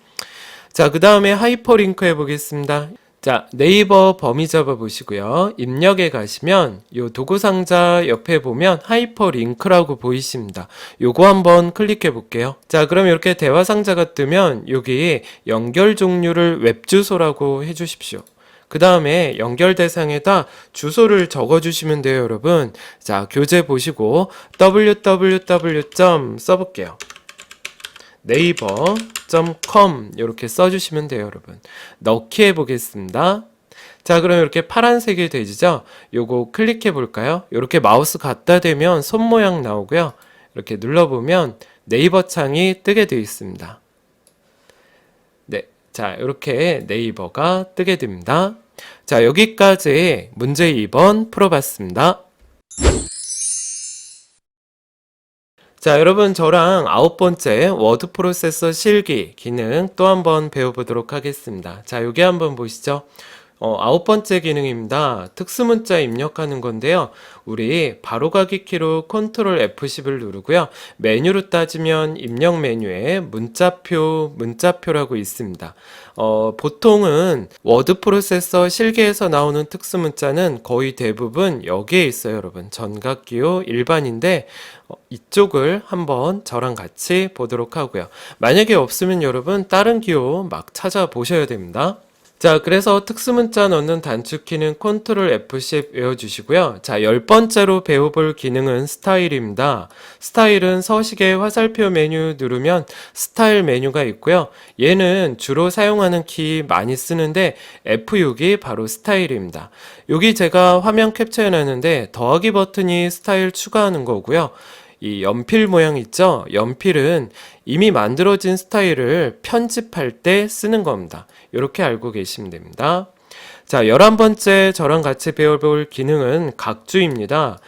자, 그 다음에 하이퍼링크 해보겠습니다. 자, 네이버 범위 잡아 보시고요. 입력에 가시면 요 도구 상자 옆에 보면 하이퍼링크라고 보이십니다. 요거 한번 클릭해 볼게요. 자, 그럼 이렇게 대화 상자가 뜨면 여기 연결 종류를 웹 주소라고 해 주십시오. 그 다음에 연결 대상에다 주소를 적어 주시면 돼요, 여러분. 자, 교재 보시고 www. 써볼게요. naver.com 이렇게 써주시면 돼요, 여러분. 넣기 해보겠습니다. 자, 그럼 이렇게 파란색이 되죠? 요거 클릭해 볼까요? 이렇게 마우스 갖다 대면 손 모양 나오고요. 이렇게 눌러보면 네이버 창이 뜨게 되어 있습니다. 네, 자, 이렇게 네이버가 뜨게 됩니다. 자, 여기까지 문제 2번 풀어봤습니다. 자, 여러분 저랑 9번째 워드 프로세서 실기 기능 또 한번 배워보도록 하겠습니다. 자, 여기 한번 보시죠. 9번째 기능입니다. 특수문자 입력하는 건데요. 우리 바로가기 키로 컨트롤 F10을 누르고요. 메뉴로 따지면 입력 메뉴에 문자표라고 있습니다. 보통은 워드 프로세서 실기에서 나오는 특수문자는 거의 대부분 여기에 있어요, 여러분. 전각기호 일반인데 이쪽을 한번 저랑 같이 보도록 하고요. 만약에 없으면 여러분 다른 기호 막 찾아보셔야 됩니다. 자, 그래서 특수문자 넣는 단축키는 컨트롤 F10 외워주시고요. 자, 10번째로 배워볼 기능은 스타일입니다. 스타일은 서식의 화살표 메뉴 누르면 스타일 메뉴가 있고요. 얘는 주로 사용하는 키 많이 쓰는데 F6이 바로 스타일입니다. 여기 제가 화면 캡처해놨는데 더하기 버튼이 스타일 추가하는 거고요. 이 연필 모양 있죠? 연필은 이미 만들어진 스타일을 편집할 때 쓰는 겁니다. 이렇게 알고 계시면 됩니다. 자, 11번째 저랑 같이 배워볼 기능은 각주입니다.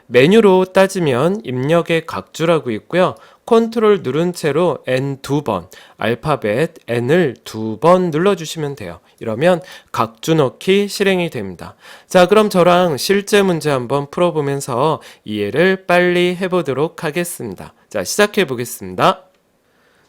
메뉴로 따지면 입력의 각주라고 있고요. 컨트롤 누른 채로 N 2번, 알파벳 N을 2번 눌러주시면 돼요. 이러면 각주 넣기 실행이 됩니다. 자, 그럼 저랑 실제 문제 한번 풀어보면서 이해를 빨리 해보도록 하겠습니다. 자, 시작해 보겠습니다.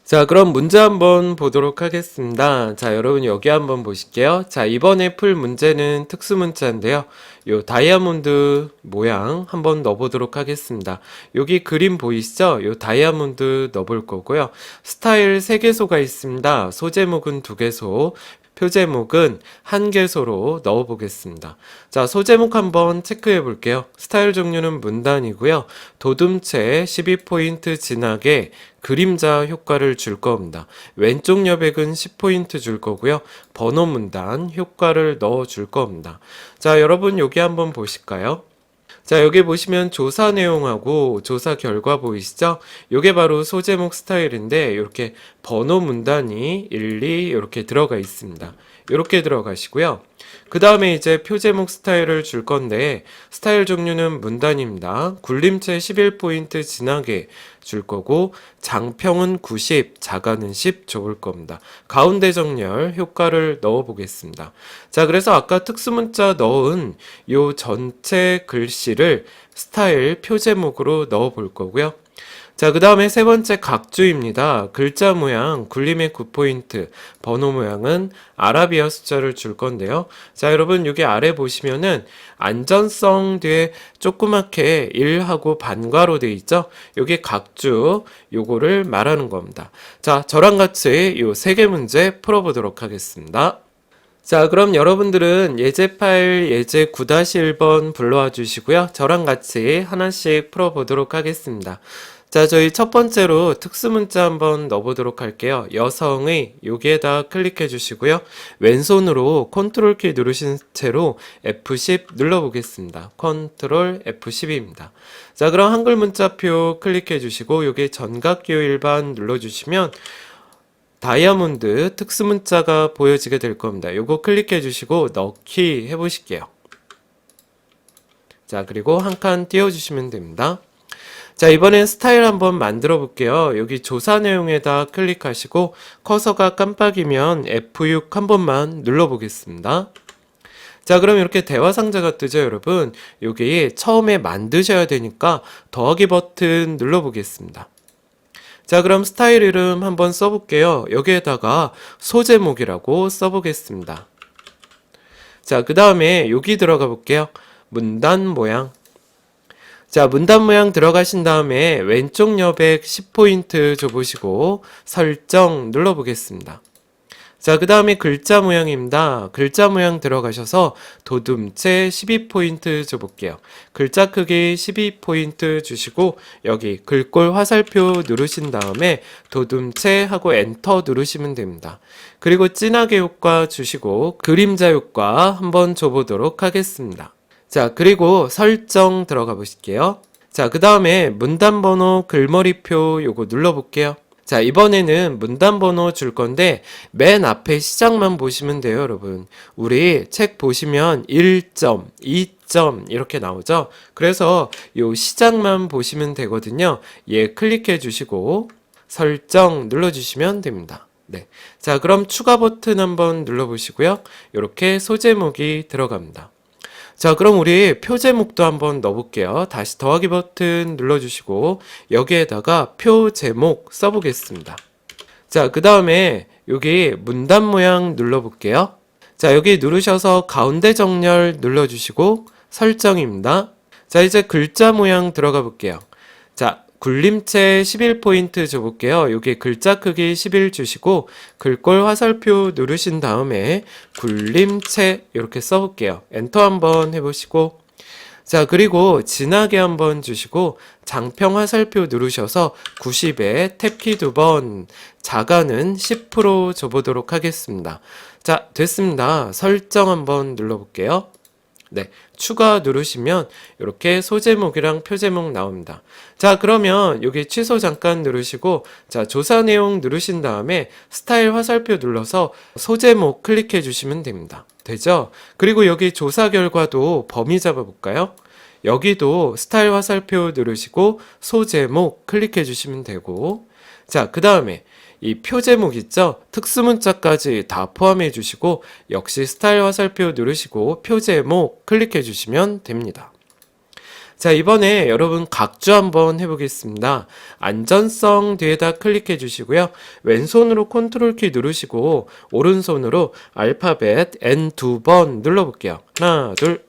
자, 그럼 문제 한번 보도록 하겠습니다. 자, 여러분 여기 한번 보실게요. 자, 이번에 풀 문제는 특수문자인데요. 요 다이아몬드 모양 한번 넣어보도록 하겠습니다. 여기 그림 보이시죠? 요 다이아몬드 넣어볼 거고요. 스타일 3개소가 있습니다. 소제목은 2개소, 표제목은 한 개소로 넣어 보겠습니다. 자, 소제목 한번 체크해 볼게요. 스타일 종류는 문단이고요. 도둠체 12포인트 진하게 그림자 효과를 줄 겁니다. 왼쪽 여백은 10포인트 줄 거고요. 번호 문단 효과를 넣어 줄 겁니다. 자, 여러분 여기 한번 보실까요? 자, 여기 보시면 조사 내용하고 조사 결과 보이시죠? 요게 바로 소제목 스타일인데 이렇게 번호 문단이 1, 2 이렇게 들어가 있습니다. 이렇게 들어가시고요. 그 다음에 이제 표제목 스타일을 줄 건데 스타일 종류는 문단입니다. 굴림체 11포인트 진하게 줄 거고 장평은 90, 자가는 10 줘볼 겁니다. 가운데 정렬 효과를 넣어 보겠습니다. 자, 그래서 아까 특수문자 넣은 요 전체 글씨를 스타일 표제목으로 넣어 볼 거고요. 자, 그 다음에 세 번째 각주입니다. 글자 모양, 굴림의 9포인트, 번호 모양은 아라비아 숫자를 줄 건데요. 자, 여러분 여기 아래 보시면은 안전성 뒤에 조그맣게 1하고 반괄호 되어 있죠? 여기 각주, 요거를 말하는 겁니다. 자, 저랑 같이 요 세 개 문제 풀어보도록 하겠습니다. 자, 그럼 여러분들은 예제 파일 예제 9-1번 불러와 주시고요. 저랑 같이 하나씩 풀어보도록 하겠습니다. 자, 저희 첫 번째로 특수문자 한번 넣어보도록 할게요. 여성의 여기에다 클릭해 주시고요. 왼손으로 컨트롤 키 누르신 채로 F10 눌러보겠습니다. 컨트롤 F10입니다. 자, 그럼 한글 문자표 클릭해 주시고 여기 전각기호 일반 눌러주시면 다이아몬드 특수문자가 보여지게 될 겁니다. 요거 클릭해 주시고 넣기 해보실게요. 자, 그리고 한 칸 띄워주시면 됩니다. 자, 이번엔 스타일 한번 만들어 볼게요. 여기 조사 내용에다 클릭하시고 커서가 깜빡이면 F6 한 번만 눌러 보겠습니다. 자, 그럼 이렇게 대화 상자가 뜨죠, 여러분. 여기 처음에 만드셔야 되니까 더하기 버튼 눌러 보겠습니다. 자, 그럼 스타일 이름 한번 써볼게요. 여기에다가 소제목이라고 써보겠습니다. 자, 그 다음에 여기 들어가 볼게요. 문단 모양. 자, 문단 모양 들어가신 다음에 왼쪽 여백 10포인트 줘보시고 설정 눌러보겠습니다. 자, 그 다음에 글자 모양입니다. 글자 모양 들어가셔서 도둠체 12포인트 줘볼게요. 글자 크기 12포인트 주시고 여기 글꼴 화살표 누르신 다음에 도둠체 하고 엔터 누르시면 됩니다. 그리고 진하게 효과 주시고 그림자 효과 한번 줘보도록 하겠습니다. 자, 그리고 설정 들어가 보실게요. 자, 그 다음에 문단 번호 글머리표 요거 눌러볼게요. 자, 이번에는 문단 번호 줄 건데 맨 앞에 시작만 보시면 돼요, 여러분. 우리 책 보시면 1점, 2점 이렇게 나오죠? 그래서 요 시작만 보시면 되거든요. 얘 클릭해 주시고 설정 눌러주시면 됩니다. 네. 자, 그럼 추가 버튼 한번 눌러보시고요. 이렇게 소제목이 들어갑니다. 자, 그럼 우리 표제목도 한번 넣어볼게요. 다시 더하기 버튼 눌러주시고 여기에다가 표제목 써보겠습니다. 자, 그 다음에 여기 문단 모양 눌러볼게요. 자, 여기 누르셔서 가운데 정렬 눌러주시고 설정입니다. 자, 이제 글자 모양 들어가 볼게요. 자, 굴림체 11포인트 줘볼게요. 여기 글자 크기 11 주시고 글꼴 화살표 누르신 다음에 굴림체 이렇게 써볼게요. 엔터 한번 해보시고 자, 그리고 진하게 한번 주시고 장평 화살표 누르셔서 90에 탭키 2번 자가는 10% 줘보도록 하겠습니다. 자, 됐습니다. 설정 한번 눌러볼게요. 네, 추가 누르시면 이렇게 소제목이랑 표제목 나옵니다. 자, 그러면 여기 취소 잠깐 누르시고 자, 조사 내용 누르신 다음에 스타일 화살표 눌러서 소제목 클릭해 주시면 됩니다. 되죠? 그리고 여기 조사 결과도 범위 잡아볼까요? 여기도 스타일 화살표 누르시고 소제목 클릭해 주시면 되고 자, 그 다음에 이 표제목 있죠? 특수문자까지 다 포함해 주시고 역시 스타일 화살표 누르시고 표제목 클릭해 주시면 됩니다. 자, 이번에 여러분 각주 한번 해보겠습니다. 안전성 뒤에다 클릭해 주시고요. 왼손으로 컨트롤 키 누르시고 오른손으로 알파벳 N 2번 눌러볼게요. 하나, 둘.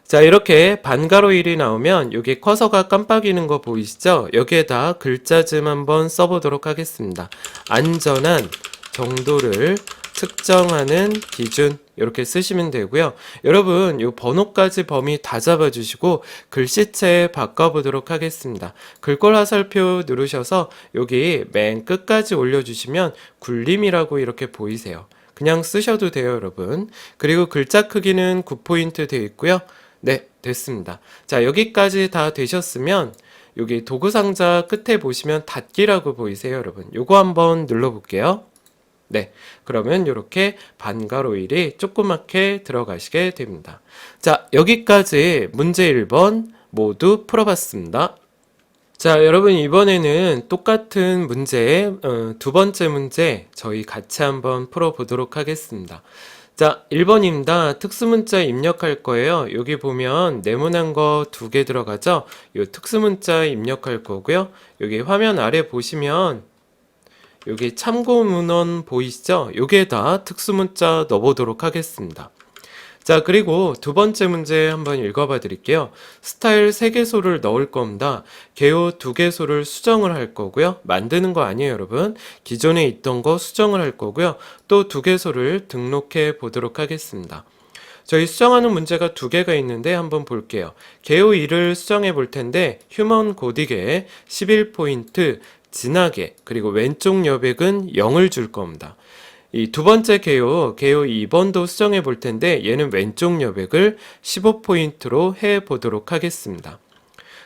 자, 이렇게 반가로 1이 나오면 여기 커서가 깜빡이는 거 보이시죠? 여기에다 글자 좀 한번 써보도록 하겠습니다. 안전한 정도를 측정하는 기준 이렇게 쓰시면 되고요. 여러분 요 번호까지 범위 다 잡아주시고 글씨체 바꿔보도록 하겠습니다. 글꼴 화살표 누르셔서 여기 맨 끝까지 올려주시면 굴림이라고 이렇게 보이세요. 그냥 쓰셔도 돼요, 여러분. 그리고 글자 크기는 9포인트 되어 있고요. 네, 됐습니다. 자, 여기까지 다 되셨으면 여기 도구 상자 끝에 보시면 닫기라고 보이세요, 여러분. 요거 한번 눌러볼게요. 네, 그러면 이렇게 반가로일이 조그맣게 들어가시게 됩니다. 자, 여기까지 문제 1번 모두 풀어봤습니다. 자, 여러분 이번에는 똑같은 문제, 두 번째 문제 저희 같이 한번 풀어보도록 하겠습니다. 자, 1번입니다. 특수문자 입력할 거예요. 여기 보면 네모난 거 2개 들어가죠? 이 특수문자 입력할 거고요. 여기 화면 아래 보시면 여기 참고 문헌 보이시죠? 여기에다 특수문자 넣어보도록 하겠습니다. 자, 그리고 두 번째 문제 한번 읽어봐 드릴게요. 스타일 3개소를 넣을 겁니다. 개요 2개소를 수정을 할 거고요. 만드는 거 아니에요, 여러분. 기존에 있던 거 수정을 할 거고요. 또 2개소를 등록해 보도록 하겠습니다. 저희 수정하는 문제가 2개가 있는데 한번 볼게요. 개요 1을 수정해 볼 텐데 휴먼 고딕에 11포인트 진하게 그리고 왼쪽 여백은 0을 줄 겁니다. 이 두 번째 개요 2번도 수정해 볼 텐데 얘는 왼쪽 여백을 15포인트로 해 보도록 하겠습니다.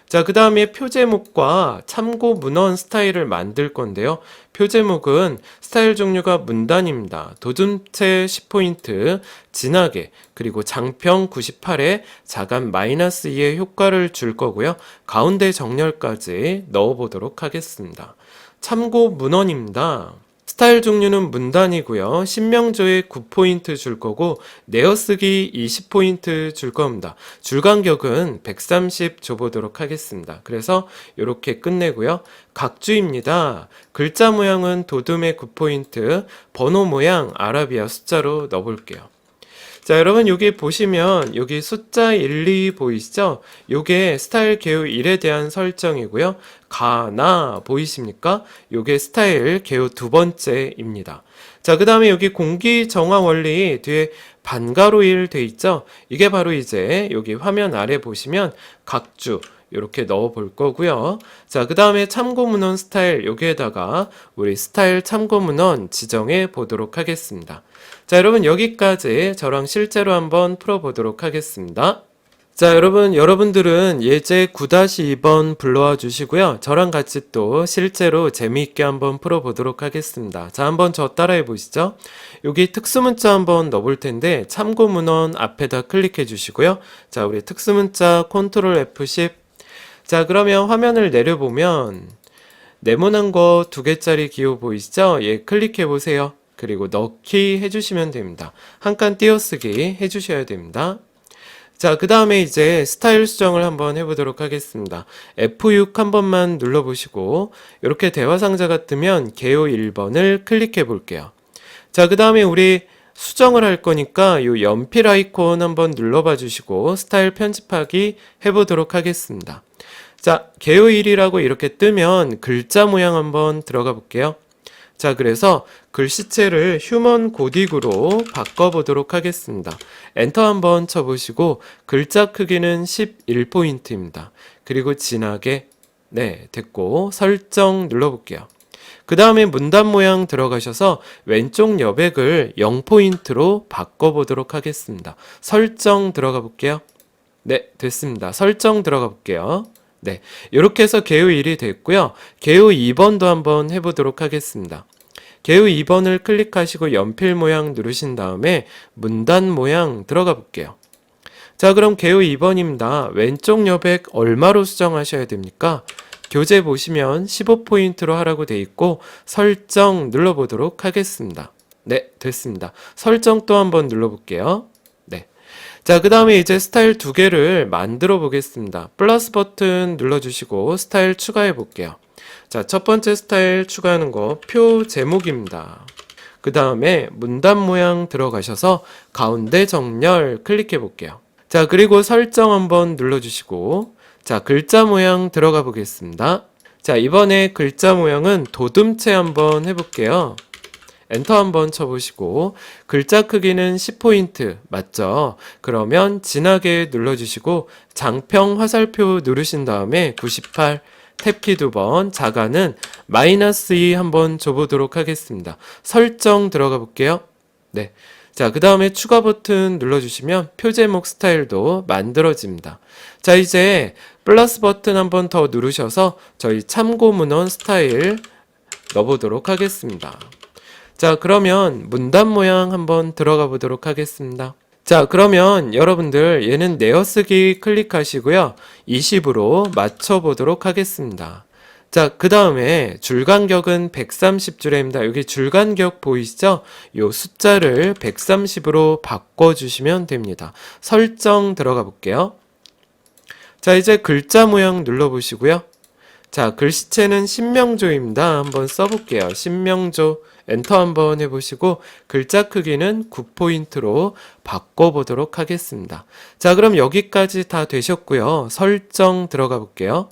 자, 그 다음에 표제목과 참고 문헌 스타일을 만들 건데요. 표제목은 스타일 종류가 문단입니다. 도둠체 10포인트, 진하게, 그리고 장평 98에 자간 -2의 효과를 줄 거고요. 가운데 정렬까지 넣어보도록 하겠습니다. 참고 문헌입니다. 스타일 종류는 문단이고요. 신명조에 9포인트 줄 거고 내어쓰기 20포인트 줄 겁니다. 줄 간격은 130 줘보도록 하겠습니다. 그래서 이렇게 끝내고요. 각주입니다. 글자 모양은 도둠의 9포인트, 번호 모양 아라비아 숫자로 넣어볼게요. 자, 여러분 여기 보시면 여기 숫자 1, 2 보이시죠? 요게 스타일 개요 1에 대한 설정이고요. 가나 보이십니까? 요게 스타일 개요 2번째입니다. 자, 그 다음에 여기 공기 정화 원리 뒤에 반가로 1 돼 있죠? 이게 바로 이제 여기 화면 아래 보시면 각주 이렇게 넣어 볼 거고요. 자, 그 다음에 참고 문헌 스타일 여기에다가 우리 스타일 참고 문헌 지정해 보도록 하겠습니다. 자, 여러분 여기까지 저랑 실제로 한번 풀어보도록 하겠습니다. 자, 여러분들은 예제 9-2번 불러와 주시고요. 저랑 같이 또 실제로 재미있게 한번 풀어보도록 하겠습니다. 자, 한번 저 따라해 보시죠. 여기 특수문자 한번 넣어볼 텐데 참고 문헌 앞에다 클릭해 주시고요. 자, 우리 특수문자 컨트롤 F10. 자, 그러면 화면을 내려보면 네모난 거 2개짜리 기호 보이시죠? 예, 클릭해 보세요. 그리고 넣기 해주시면 됩니다. 한 칸 띄어쓰기 해주셔야 됩니다. 자, 그 다음에 이제 스타일 수정을 한번 해보도록 하겠습니다. F6 한 번만 눌러보시고 이렇게 대화 상자가 뜨면 개요 1번을 클릭해 볼게요. 자, 그 다음에 우리 수정을 할 거니까 이 연필 아이콘 한번 눌러봐 주시고 스타일 편집하기 해보도록 하겠습니다. 자, 개요 1이라고 이렇게 뜨면 글자 모양 한번 들어가 볼게요. 자, 그래서 글씨체를 휴먼 고딕으로 바꿔보도록 하겠습니다. 엔터 한번 쳐보시고 글자 크기는 11포인트입니다. 그리고 진하게 네, 됐고 설정 눌러볼게요. 그 다음에 문단 모양 들어가셔서 왼쪽 여백을 0포인트로 바꿔보도록 하겠습니다. 설정 들어가 볼게요. 네, 됐습니다. 설정 들어가 볼게요. 네, 이렇게 해서 개요 1이 됐고요. 개요 2번도 한번 해보도록 하겠습니다. 개요 2번을 클릭하시고 연필 모양 누르신 다음에 문단 모양 들어가 볼게요. 자, 그럼 개요 2번입니다. 왼쪽 여백 얼마로 수정하셔야 됩니까? 교재 보시면 15포인트로 하라고 돼 있고 설정 눌러보도록 하겠습니다. 네, 됐습니다. 설정 또 한번 눌러볼게요. 네. 자, 그 다음에 이제 스타일 2개를 만들어 보겠습니다. 플러스 버튼 눌러주시고 스타일 추가해 볼게요. 자, 첫 번째 스타일 추가하는 거 표 제목입니다. 그 다음에 문단 모양 들어가셔서 가운데 정렬 클릭해 볼게요. 자, 그리고 설정 한번 눌러주시고 자, 글자 모양 들어가 보겠습니다. 자, 이번에 글자 모양은 도둠체 한번 해볼게요. 엔터 한번 쳐보시고 글자 크기는 10포인트 맞죠? 그러면 진하게 눌러주시고 장평 화살표 누르신 다음에 98 탭키 2번, 자가는 -2 한번 줘보도록 하겠습니다. 설정 들어가 볼게요. 네. 자, 그 다음에 추가 버튼 눌러주시면 표제목 스타일도 만들어집니다. 자, 이제 플러스 버튼 한번 더 누르셔서 저희 참고 문헌 스타일 넣어보도록 하겠습니다. 자, 그러면 문단 모양 한번 들어가 보도록 하겠습니다. 자, 그러면 여러분들 얘는 내어쓰기 클릭하시고요. 20으로 맞춰보도록 하겠습니다. 자, 그 다음에 줄간격은 130줄입니다. 여기 줄간격 보이시죠? 요 숫자를 130으로 바꿔주시면 됩니다. 설정 들어가 볼게요. 자, 이제 글자 모양 눌러보시고요. 자, 글씨체는 신명조입니다. 한번 써볼게요. 신명조 엔터 한번 해보시고 글자 크기는 9포인트로 바꿔보도록 하겠습니다. 자, 그럼 여기까지 다 되셨고요. 설정 들어가 볼게요.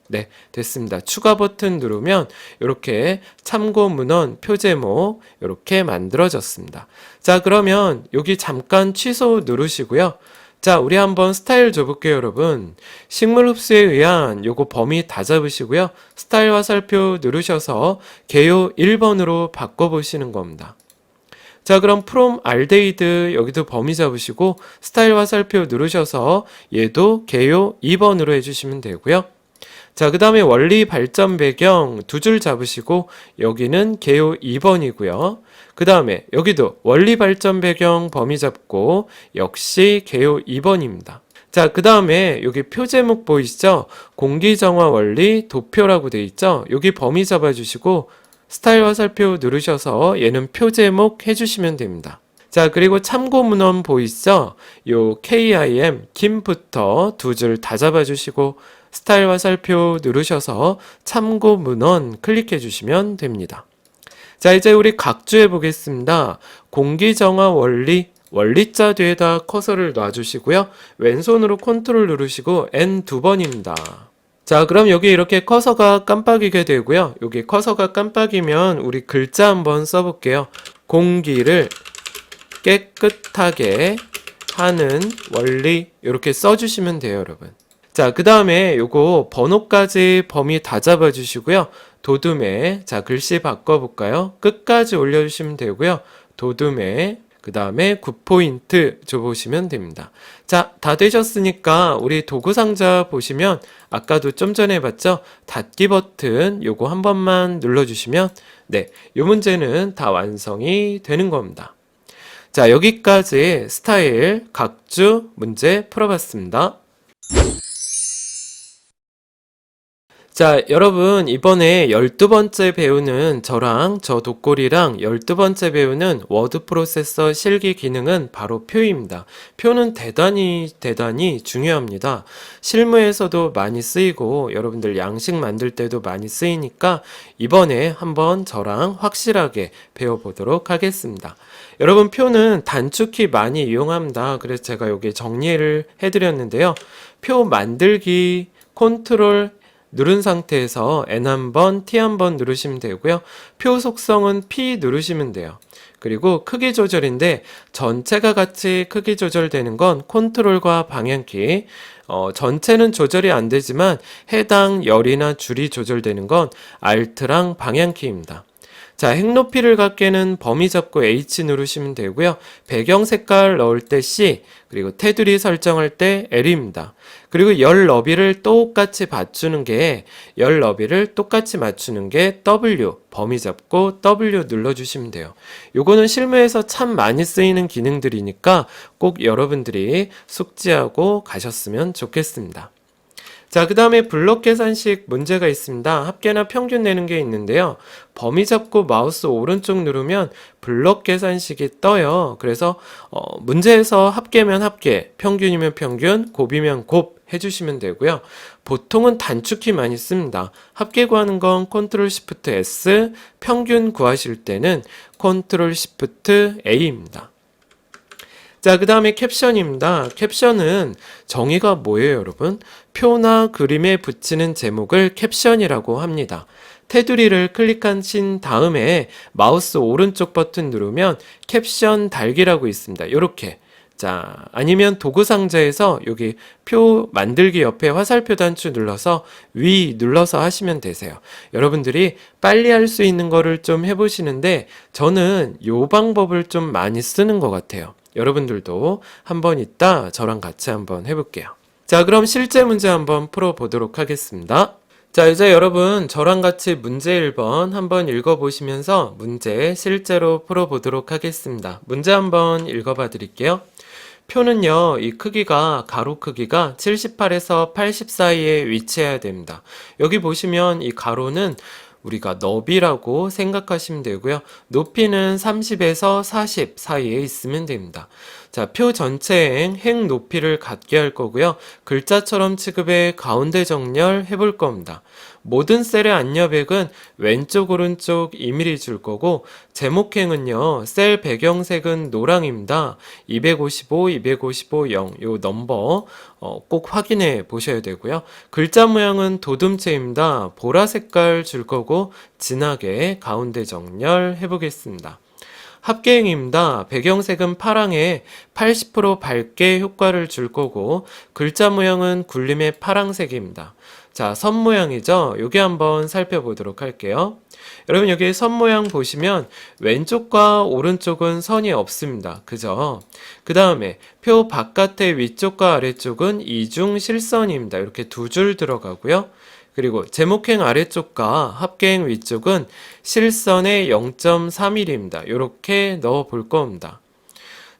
네, 됐습니다. 추가 버튼 누르면 이렇게 참고 문헌 표제목 이렇게 만들어졌습니다. 자, 그러면 여기 잠깐 취소 누르시고요. 자, 우리 한번 스타일 줘볼게요, 여러분. 식물 흡수에 의한 요거 범위 다 잡으시고요. 스타일 화살표 누르셔서 개요 1번으로 바꿔보시는 겁니다. 자, 그럼 from 알데히드 여기도 범위 잡으시고 스타일 화살표 누르셔서 얘도 개요 2번으로 해주시면 되고요. 자, 그 다음에 원리 발전 배경 2줄 잡으시고 여기는 개요 2번이고요. 그 다음에 여기도 원리 발전 배경 범위 잡고 역시 개요 2번입니다. 자, 그 다음에 여기 표제목 보이시죠? 공기정화 원리 도표라고 되어 있죠? 여기 범위 잡아주시고 스타일 화살표 누르셔서 얘는 표제목 해주시면 됩니다. 자, 그리고 참고 문헌 보이시죠? 요 KIM 김부터 2줄 다 잡아주시고 스타일 화살표 누르셔서 참고 문헌 클릭해 주시면 됩니다. 자, 이제 우리 각주해 보겠습니다. 공기정화 원리, 원리자 뒤에다 커서를 놔주시고요. 왼손으로 컨트롤 누르시고 N 2번입니다. 자, 그럼 여기 이렇게 커서가 깜빡이게 되고요. 여기 커서가 깜빡이면 우리 글자 한번 써볼게요. 공기를 깨끗하게 하는 원리 이렇게 써주시면 돼요, 여러분. 자, 그 다음에 요거 번호까지 범위 다 잡아주시고요. 도둠에, 자, 글씨 바꿔볼까요? 끝까지 올려주시면 되고요. 도둠에, 그 다음에 9포인트 줘보시면 됩니다. 자, 다 되셨으니까 우리 도구상자 보시면 아까도 좀 전에 봤죠? 닫기 버튼 요거 한 번만 눌러주시면 네, 요 문제는 다 완성이 되는 겁니다. 자, 여기까지 스타일 각주 문제 풀어봤습니다. 자, 여러분 이번에 12번째 배우는 저랑 저 독골이랑 12번째 배우는 워드 프로세서 실기 기능은 바로 표입니다. 표는 대단히 중요합니다. 실무에서도 많이 쓰이고 여러분들 양식 만들 때도 많이 쓰이니까 이번에 한번 저랑 확실하게 배워보도록 하겠습니다. 여러분 표는 단축키 많이 이용합니다. 그래서 제가 여기 정리를 해드렸는데요. 표 만들기 컨트롤 누른 상태에서 N 한번, T 한번 누르시면 되고요. 표 속성은 P 누르시면 돼요. 그리고 크기 조절인데 전체가 같이 크기 조절되는 건 컨트롤과 방향키, 전체는 조절이 안 되지만 해당 열이나 줄이 조절되는 건 Alt랑 방향키입니다. 자, 핵높이를 갖게는 범위 잡고 H 누르시면 되고요. 배경 색깔 넣을 때 C, 그리고 테두리 설정할 때 L입니다. 그리고 열 너비를 똑같이 맞추는 게 W, 범위 잡고 W 눌러주시면 돼요. 요거는 실무에서 참 많이 쓰이는 기능들이니까 꼭 여러분들이 숙지하고 가셨으면 좋겠습니다. 자, 그 다음에 블록 계산식 문제가 있습니다. 합계나 평균 내는 게 있는데요. 범위 잡고 마우스 오른쪽 누르면 블록 계산식이 떠요. 그래서 문제에서 합계면 합계, 평균이면 평균, 곱이면 곱 해주시면 되고요. 보통은 단축키 많이 씁니다. 합계 구하는 건 컨트롤 시프트 S, 평균 구하실 때는 컨트롤 시프트 A입니다. 자, 그 다음에 캡션입니다. 캡션은 정의가 뭐예요, 여러분? 표나 그림에 붙이는 제목을 캡션이라고 합니다. 테두리를 클릭하신 다음에 마우스 오른쪽 버튼 누르면 캡션 달기라고 있습니다. 이렇게. 자, 아니면 도구 상자에서 여기 표 만들기 옆에 화살표 단추 눌러서 위 눌러서 하시면 되세요. 여러분들이 빨리 할 수 있는 거를 좀 해보시는데 저는 이 방법을 좀 많이 쓰는 것 같아요. 여러분들도 한번 이따 저랑 같이 한번 해볼게요. 자, 그럼 실제 문제 한번 풀어보도록 하겠습니다. 자, 이제 여러분 저랑 같이 문제 1번 한번 읽어보시면서 문제 실제로 풀어보도록 하겠습니다. 문제 한번 읽어봐 드릴게요. 표는요, 이 크기가 가로 크기가 78에서 80 사이에 위치해야 됩니다. 여기 보시면 이 가로는 우리가 너비라고 생각하시면 되고요. 높이는 30에서 40 사이에 있으면 됩니다. 자, 표 전체의 행 높이를 같게 할 거고요. 글자처럼 취급해 가운데 정렬 해볼 겁니다. 모든 셀의 안여백은 왼쪽 오른쪽 2mm 줄 거고 제목행은요. 셀 배경색은 노랑입니다. 255, 255, 0 요 넘버 꼭 확인해 보셔야 되고요. 글자 모양은 도둠체입니다. 보라 색깔 줄 거고 진하게 가운데 정렬 해보겠습니다. 합계행입니다. 배경색은 파랑에 80% 밝게 효과를 줄 거고 글자 모양은 굴림의 파랑색입니다. 자, 선 모양이죠. 여기 한번 살펴보도록 할게요. 여러분 여기 선 모양 보시면 왼쪽과 오른쪽은 선이 없습니다. 그죠? 그 다음에 표 바깥의 위쪽과 아래쪽은 이중 실선입니다. 이렇게 두 줄 들어가고요. 그리고 제목행 아래쪽과 합계행 위쪽은 실선의 0.3mm입니다. 이렇게 넣어 볼 겁니다.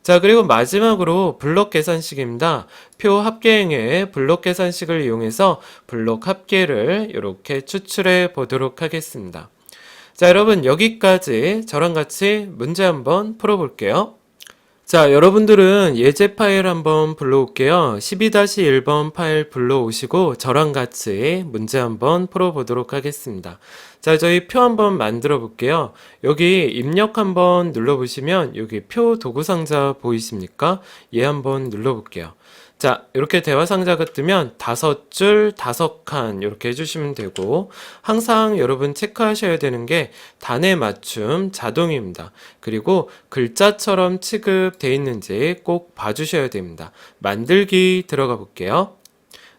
자, 그리고 마지막으로 블록 계산식입니다. 표 합계행의 블록 계산식을 이용해서 블록 합계를 이렇게 추출해 보도록 하겠습니다. 자, 여러분 여기까지 저랑 같이 문제 한번 풀어볼게요. 자, 여러분들은 예제 파일 한번 불러올게요. 12-1번 파일 불러오시고 저랑 같이 문제 한번 풀어보도록 하겠습니다. 자, 저희 표 한번 만들어 볼게요. 여기 입력 한번 눌러보시면 여기 표 도구 상자 보이십니까? 얘 한번 눌러볼게요. 자, 이렇게 대화 상자가 뜨면 5줄 5칸 이렇게 해주시면 되고 항상 여러분 체크하셔야 되는 게 단의 맞춤 자동입니다. 그리고 글자처럼 취급되어 있는지 꼭 봐주셔야 됩니다. 만들기 들어가 볼게요.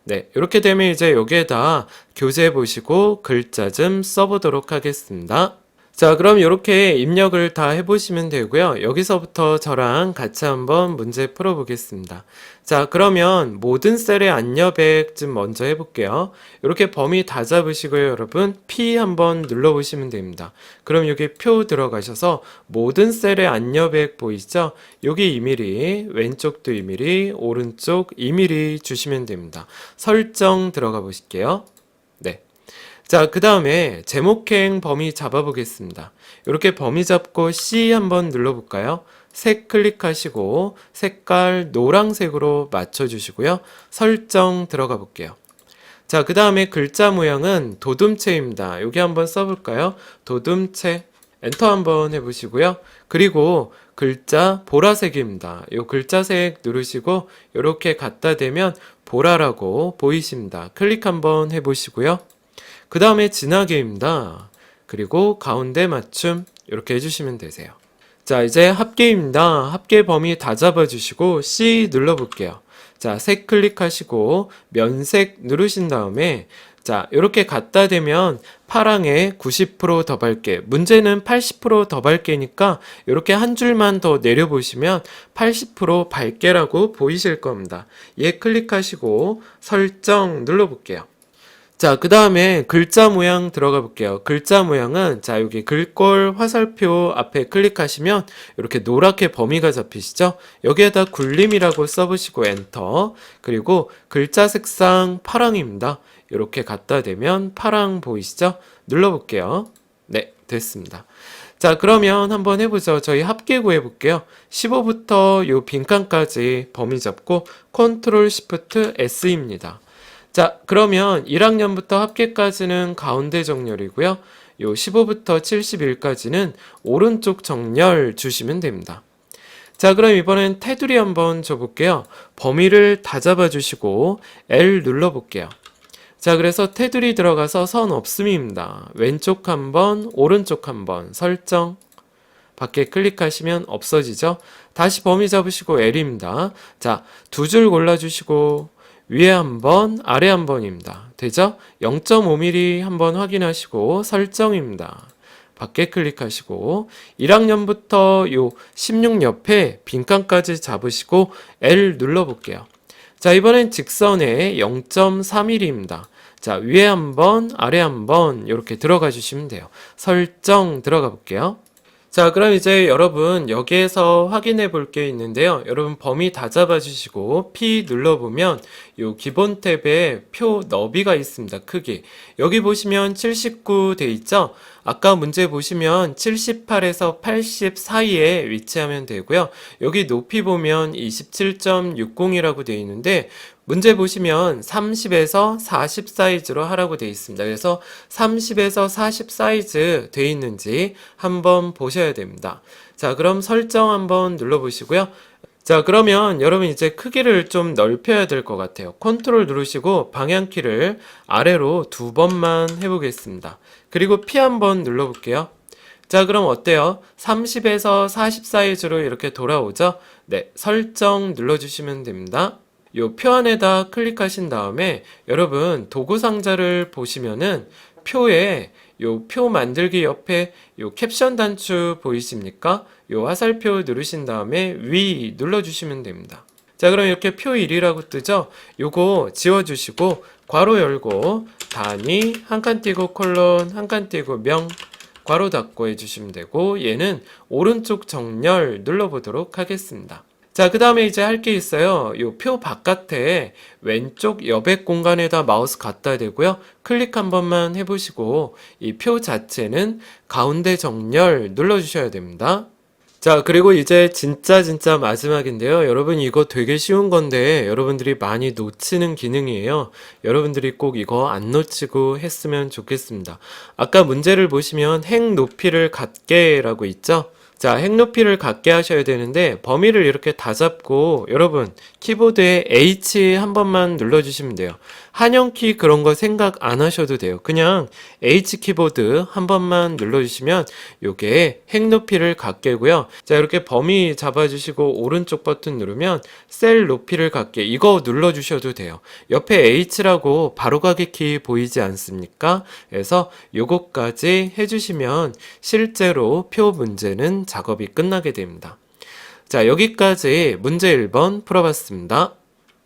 네, 이렇게 되면 이제 여기에다 교재 보시고 글자 좀 써보도록 하겠습니다. 자, 그럼 이렇게 입력을 다 해보시면 되고요. 여기서부터 저랑 같이 한번 문제 풀어보겠습니다. 자, 그러면 모든 셀의 안여백 좀 먼저 해볼게요. 이렇게 범위 다 잡으시고요, 여러분. P 한번 눌러보시면 됩니다. 그럼 여기 표 들어가셔서 모든 셀의 안여백 보이시죠? 여기 2mm, 왼쪽도 2mm, 오른쪽 2mm 주시면 됩니다. 설정 들어가 보실게요. 네. 자, 그 다음에 제목행 범위 잡아보겠습니다. 이렇게 범위 잡고 C 한번 눌러볼까요? 색 클릭하시고 색깔 노란색으로 맞춰주시고요. 설정 들어가 볼게요. 자, 그 다음에 글자 모양은 도둠체입니다. 여기 한번 써볼까요? 도둠체. 엔터 한번 해보시고요. 그리고 글자 보라색입니다. 이 글자색 누르시고 이렇게 갖다 대면 보라라고 보이십니다. 클릭 한번 해보시고요. 그 다음에 진하게입니다. 그리고 가운데 맞춤 이렇게 해주시면 되세요. 자, 이제 합계입니다. 합계 범위 다 잡아주시고 C 눌러볼게요. 자, 색 클릭하시고 면색 누르신 다음에 자, 이렇게 갖다 대면 파랑에 90% 더 밝게, 문제는 80% 더 밝게니까 이렇게 한 줄만 더 내려보시면 80% 밝게라고 보이실 겁니다. 얘 클릭하시고 설정 눌러볼게요. 자, 그 다음에 글자 모양 들어가 볼게요. 글자 모양은 자, 여기 글꼴 화살표 앞에 클릭하시면 이렇게 노랗게 범위가 잡히시죠? 여기에다 굴림이라고 써보시고 엔터. 그리고 글자 색상 파랑입니다. 이렇게 갖다 대면 파랑 보이시죠? 눌러볼게요. 네, 됐습니다. 자, 그러면 한번 해보죠. 저희 합계 구해볼게요. 15부터 요 빈칸까지 범위 잡고 컨트롤 시프트 S입니다. 자, 그러면 1학년부터 합계까지는 가운데 정렬이고요. 요 15부터 71까지는 오른쪽 정렬 주시면 됩니다. 자, 그럼 이번엔 테두리 한번 줘볼게요. 범위를 다 잡아주시고 L 눌러볼게요. 자, 그래서 테두리 들어가서 선 없음입니다. 왼쪽 한번, 오른쪽 한번 설정. 밖에 클릭하시면 없어지죠. 다시 범위 잡으시고 L입니다. 자, 두 줄 골라주시고 위에 한번, 아래 한번입니다. 되죠? 0.5mm 한번 확인하시고 설정입니다. 밖에 클릭하시고 1학년부터 요 16 옆에 빈칸까지 잡으시고 L 눌러볼게요. 자, 이번엔 직선에 0.3mm입니다. 자, 위에 한번, 아래 한번 이렇게 들어가 주시면 돼요. 설정 들어가 볼게요. 자, 그럼 이제 여러분 여기에서 확인해 볼 게 있는데요. 여러분 범위 다 잡아 주시고 P 눌러보면 요 기본 탭에 표 너비가 있습니다. 크기. 여기 보시면 79 돼 있죠? 아까 문제 보시면 78에서 80 사이에 위치하면 되고요. 여기 높이 보면 27.60이라고 되어 있는데 문제 보시면 30에서 40 사이즈로 하라고 되어 있습니다. 그래서 30에서 40 사이즈 되어 있는지 한번 보셔야 됩니다. 자, 그럼 설정 한번 눌러보시고요. 자, 그러면 여러분 이제 크기를 좀 넓혀야 될 것 같아요. 컨트롤 누르시고 방향키를 아래로 2번만 해보겠습니다. 그리고 P 한번 눌러볼게요. 자, 그럼 어때요? 30에서 40 사이즈로 이렇게 돌아오죠? 네, 설정 눌러주시면 됩니다. 요 표 안에다 클릭하신 다음에 여러분 도구 상자를 보시면은 표에 요 표 만들기 옆에 요 캡션 단추 보이십니까? 요 화살표 누르신 다음에 위 눌러주시면 됩니다. 자, 그럼 이렇게 표 1이라고 뜨죠? 요거 지워주시고 괄호 열고 단위 한 칸 띄고 콜론 한 칸 띄고 명 괄호 닫고 해주시면 되고 얘는 오른쪽 정렬 눌러보도록 하겠습니다. 자, 그 다음에 이제 할 게 있어요. 요 표 바깥에 왼쪽 여백 공간에다 마우스 갖다 대고요. 클릭 한 번만 해보시고 이 표 자체는 가운데 정렬 눌러주셔야 됩니다. 자, 그리고 이제 진짜 마지막인데요. 여러분 이거 되게 쉬운 건데 여러분들이 많이 놓치는 기능이에요. 여러분들이 꼭 이거 안 놓치고 했으면 좋겠습니다. 아까 문제를 보시면 행 높이를 갖게 라고 있죠? 자, 행 높이를 갖게 하셔야 되는데 범위를 이렇게 다 잡고 여러분 키보드에 H 한 번만 눌러주시면 돼요. 한영키 그런 거 생각 안 하셔도 돼요. 그냥 H 키보드 한 번만 눌러주시면 요게 행 높이를 갖게고요. 자, 이렇게 범위 잡아주시고 오른쪽 버튼 누르면 셀 높이를 갖게 이거 눌러주셔도 돼요. 옆에 H라고 바로가기 키 보이지 않습니까? 그래서 요거까지 해주시면 실제로 표 문제는 작업이 끝나게 됩니다. 자, 여기까지 문제 1번 풀어봤습니다.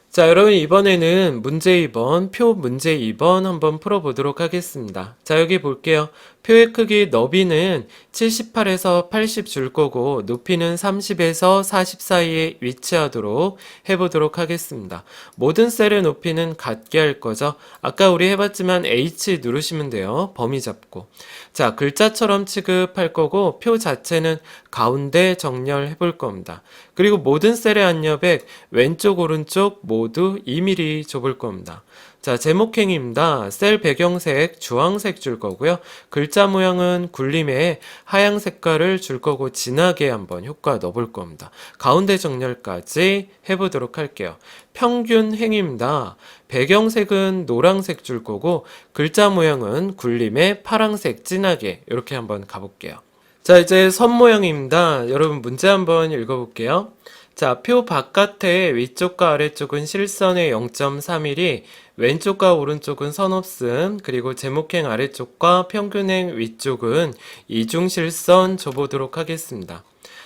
자, 여러분 이번에는 문제 2번, 표 문제 2번 한번 풀어보도록 하겠습니다. 자, 여기 볼게요. 표의 크기 너비는 78에서 80 줄 거고 높이는 30에서 40 사이에 위치하도록 해보도록 하겠습니다. 모든 셀의 높이는 같게 할 거죠. 아까 우리 해봤지만 H 누르시면 돼요. 범위 잡고. 자, 글자처럼 취급할 거고 표 자체는 가운데 정렬해 볼 겁니다. 그리고 모든 셀의 앞여백 왼쪽 오른쪽 모두 2mm 좁을 겁니다. 자, 제목행입니다. 셀 배경색 주황색 줄 거고요. 글자 모양은 굴림에 하양 색깔을 줄 거고 진하게 한번 효과 넣어볼 겁니다. 가운데 정렬까지 해보도록 할게요. 평균행입니다. 배경색은 노란색 줄 거고 글자 모양은 굴림에 파란색 진하게 이렇게 한번 가볼게요. 자, 이제 선 모양입니다. 여러분 문제 한번 읽어볼게요. 자, 표 바깥에 위쪽과 아래쪽은 실선의 0.3mm, 왼쪽과 오른쪽은 선 없음, 그리고 제목행 아래쪽과 평균행 위쪽은 이중실선 줘보도록 하겠습니다.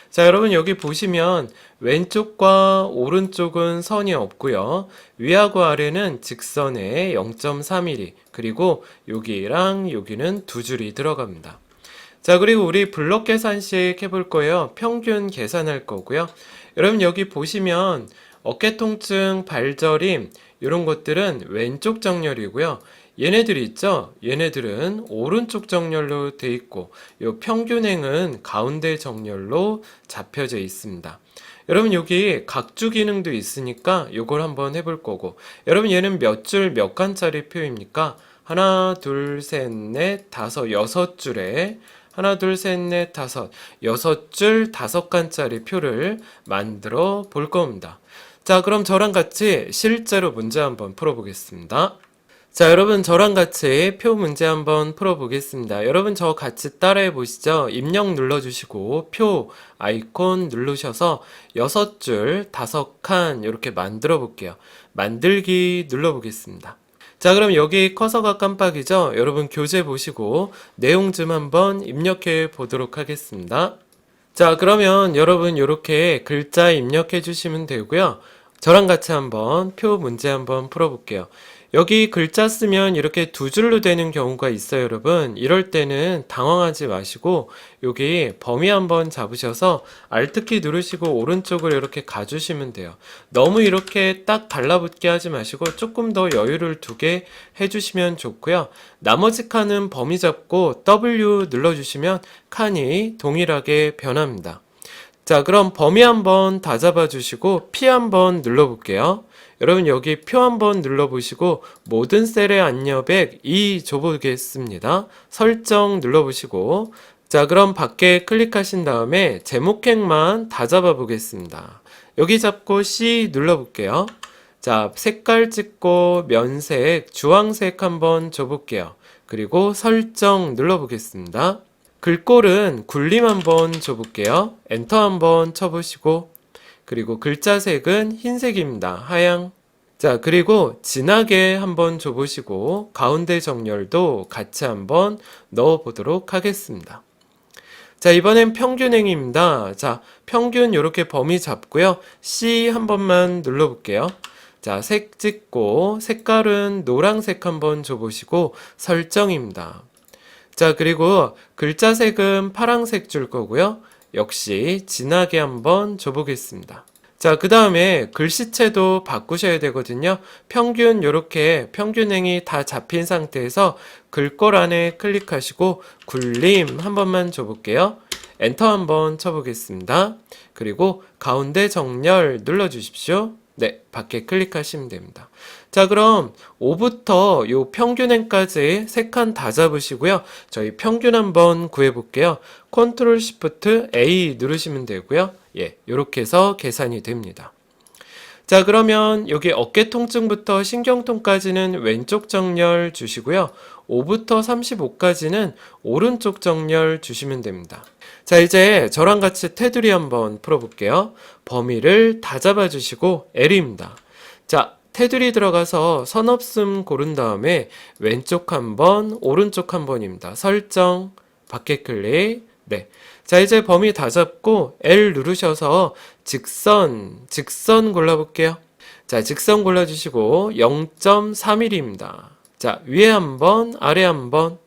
자, 여러분 여기 보시면 왼쪽과 오른쪽은 선이 없고요. 위하고 아래는 직선에 0.3mm, 그리고 여기랑 여기는 두 줄이 들어갑니다. 자, 그리고 우리 블록 계산식 해볼 거예요. 평균 계산할 거고요. 여러분 여기 보시면 어깨 통증, 발저림 이런 것들은 왼쪽 정렬이고요. 얘네들 있죠? 얘네들은 오른쪽 정렬로 돼 있고 요 평균행은 가운데 정렬로 잡혀져 있습니다. 여러분 여기 각주 기능도 있으니까 요걸 한번 해볼 거고 여러분 얘는 몇 줄 몇 칸짜리 표입니까? 하나, 둘, 셋, 넷, 다섯, 여섯 줄에 하나, 둘, 셋, 넷, 다섯, 여섯 줄 5칸짜리 표를 만들어 볼 겁니다. 자, 그럼 저랑 같이 실제로 문제 한번 풀어보겠습니다. 자, 여러분 저랑 같이 표 문제 한번 풀어보겠습니다. 여러분 저 같이 따라해 보시죠. 입력 눌러주시고 표 아이콘 누르셔서 6줄 5칸 이렇게 만들어 볼게요. 만들기 눌러보겠습니다. 자, 그럼 여기 커서가 깜빡이죠? 여러분 교재 보시고 내용 좀 한번 입력해 보도록 하겠습니다. 자, 그러면 여러분 이렇게 글자 입력해 주시면 되고요. 저랑 같이 한번 표 문제 한번 풀어볼게요. 여기 글자 쓰면 이렇게 두 줄로 되는 경우가 있어요, 여러분. 이럴 때는 당황하지 마시고 여기 범위 한번 잡으셔서 Alt키 누르시고 오른쪽으로 이렇게 가주시면 돼요. 너무 이렇게 딱 달라붙게 하지 마시고 조금 더 여유를 두게 해주시면 좋고요. 나머지 칸은 범위 잡고 W 눌러주시면 칸이 동일하게 변합니다. 자, 그럼 범위 한번 다 잡아주시고 P 한번 눌러볼게요. 여러분 여기 표 한번 눌러보시고 모든 셀의 안여백 2 줘보겠습니다. 설정 눌러보시고 자, 그럼 밖에 클릭하신 다음에 제목행만 다 잡아보겠습니다. 여기 잡고 C 눌러볼게요. 자, 색깔 찍고 면색, 주황색 한번 줘볼게요. 그리고 설정 눌러보겠습니다. 글꼴은 굴림 한번 줘볼게요. 엔터 한번 쳐보시고 그리고 글자 색은 흰색입니다. 하양. 자, 그리고 진하게 한번 줘보시고 가운데 정렬도 같이 한번 넣어보도록 하겠습니다. 자, 이번엔 평균행입니다. 자, 평균 이렇게 범위 잡고요. C 한 번만 눌러볼게요. 자, 색 찍고 색깔은 노란색 한번 줘보시고 설정입니다. 자, 그리고 글자 색은 파란색 줄 거고요. 역시 진하게 한번 줘보겠습니다. 자, 그 다음에 글씨체도 바꾸셔야 되거든요. 평균 이렇게 평균행이 다 잡힌 상태에서 글꼴 안에 클릭하시고 굴림 한 번만 줘볼게요. 엔터 한번 쳐보겠습니다. 그리고 가운데 정렬 눌러주십시오. 네, 밖에 클릭하시면 됩니다. 자, 그럼 5부터 요 평균행까지 3칸 다 잡으시고요. 저희 평균 한번 구해볼게요. 컨트롤 시프트 A 누르시면 되고요. 예, 요렇게 해서 계산이 됩니다. 자, 그러면 여기 어깨 통증부터 신경통까지는 왼쪽 정렬 주시고요. 5부터 35까지는 오른쪽 정렬 주시면 됩니다. 자, 이제 저랑 같이 테두리 한번 풀어볼게요. 범위를 다 잡아주시고 L입니다. 자, 테두리 들어가서 선 없음 고른 다음에 왼쪽 한 번, 오른쪽 한 번입니다. 설정, 밖에 클릭. 네. 자, 이제 범위 다 잡고 L 누르셔서 직선 골라볼게요. 자, 직선 골라주시고 0.3mm입니다. 자, 위에 한 번, 아래 한 번.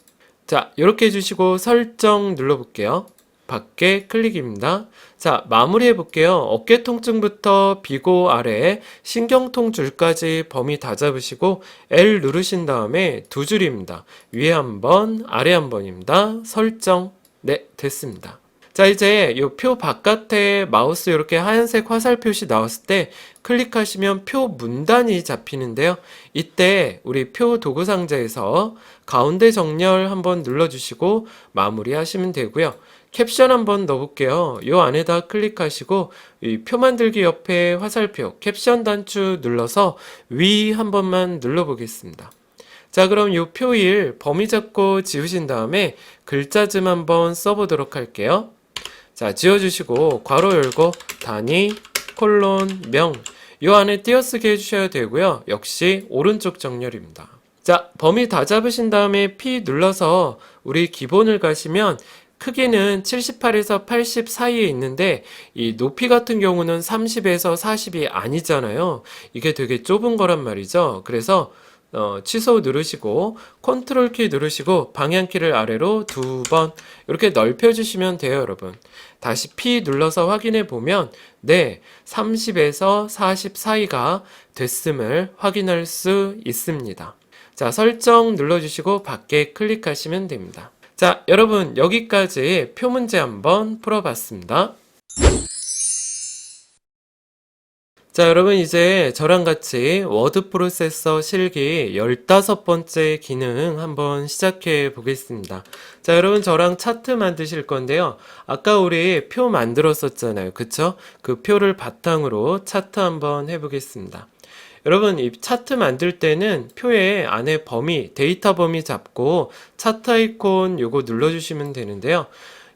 자, 이렇게 해주시고 설정 눌러볼게요. 밖에 클릭입니다. 자, 마무리 해볼게요. 어깨 통증부터 비고 아래 신경통 줄까지 범위 다 잡으시고 L 누르신 다음에 두 줄입니다. 위에 한 번, 아래 한 번입니다. 설정. 네, 됐습니다. 자, 이제 이 표 바깥에 마우스 이렇게 하얀색 화살 표시 나왔을 때 클릭하시면 표 문단이 잡히는데요. 이때 우리 표 도구 상자에서 가운데 정렬 한번 눌러주시고 마무리 하시면 되고요. 캡션 한번 넣어볼게요. 이 안에다 클릭하시고 이 표 만들기 옆에 화살표 캡션 단추 눌러서 위 한 번만 눌러보겠습니다. 자, 그럼 이 표일 범위 잡고 지우신 다음에 글자 좀 한번 써보도록 할게요. 자, 지워주시고 괄호 열고 단위 콜론 명 이 안에 띄어쓰기 해주셔야 되고요. 역시 오른쪽 정렬입니다. 자, 범위 다 잡으신 다음에 P 눌러서 우리 기본을 가시면 크기는 78에서 80 사이에 있는데 이 높이 같은 경우는 30에서 40이 아니잖아요. 이게 되게 좁은 거란 말이죠. 그래서 취소 누르시고 컨트롤 키 누르시고 방향키를 아래로 2번 이렇게 넓혀주시면 돼요, 여러분. 다시 P 눌러서 확인해 보면 네, 30에서 40 사이가 됐음을 확인할 수 있습니다. 자, 설정 눌러주시고 밖에 클릭하시면 됩니다. 자, 여러분 여기까지 표 문제 한번 풀어봤습니다. 자, 여러분 이제 저랑 같이 워드 프로세서 실기 15번째 기능 한번 시작해 보겠습니다. 자, 여러분 저랑 차트 만드실 건데요. 아까 우리 표 만들었었잖아요. 그쵸? 그 표를 바탕으로 차트 한번 해보겠습니다. 여러분, 이 차트 만들 때는 표의 안에 범위, 데이터 범위 잡고 차트 아이콘 요거 눌러주시면 되는데요.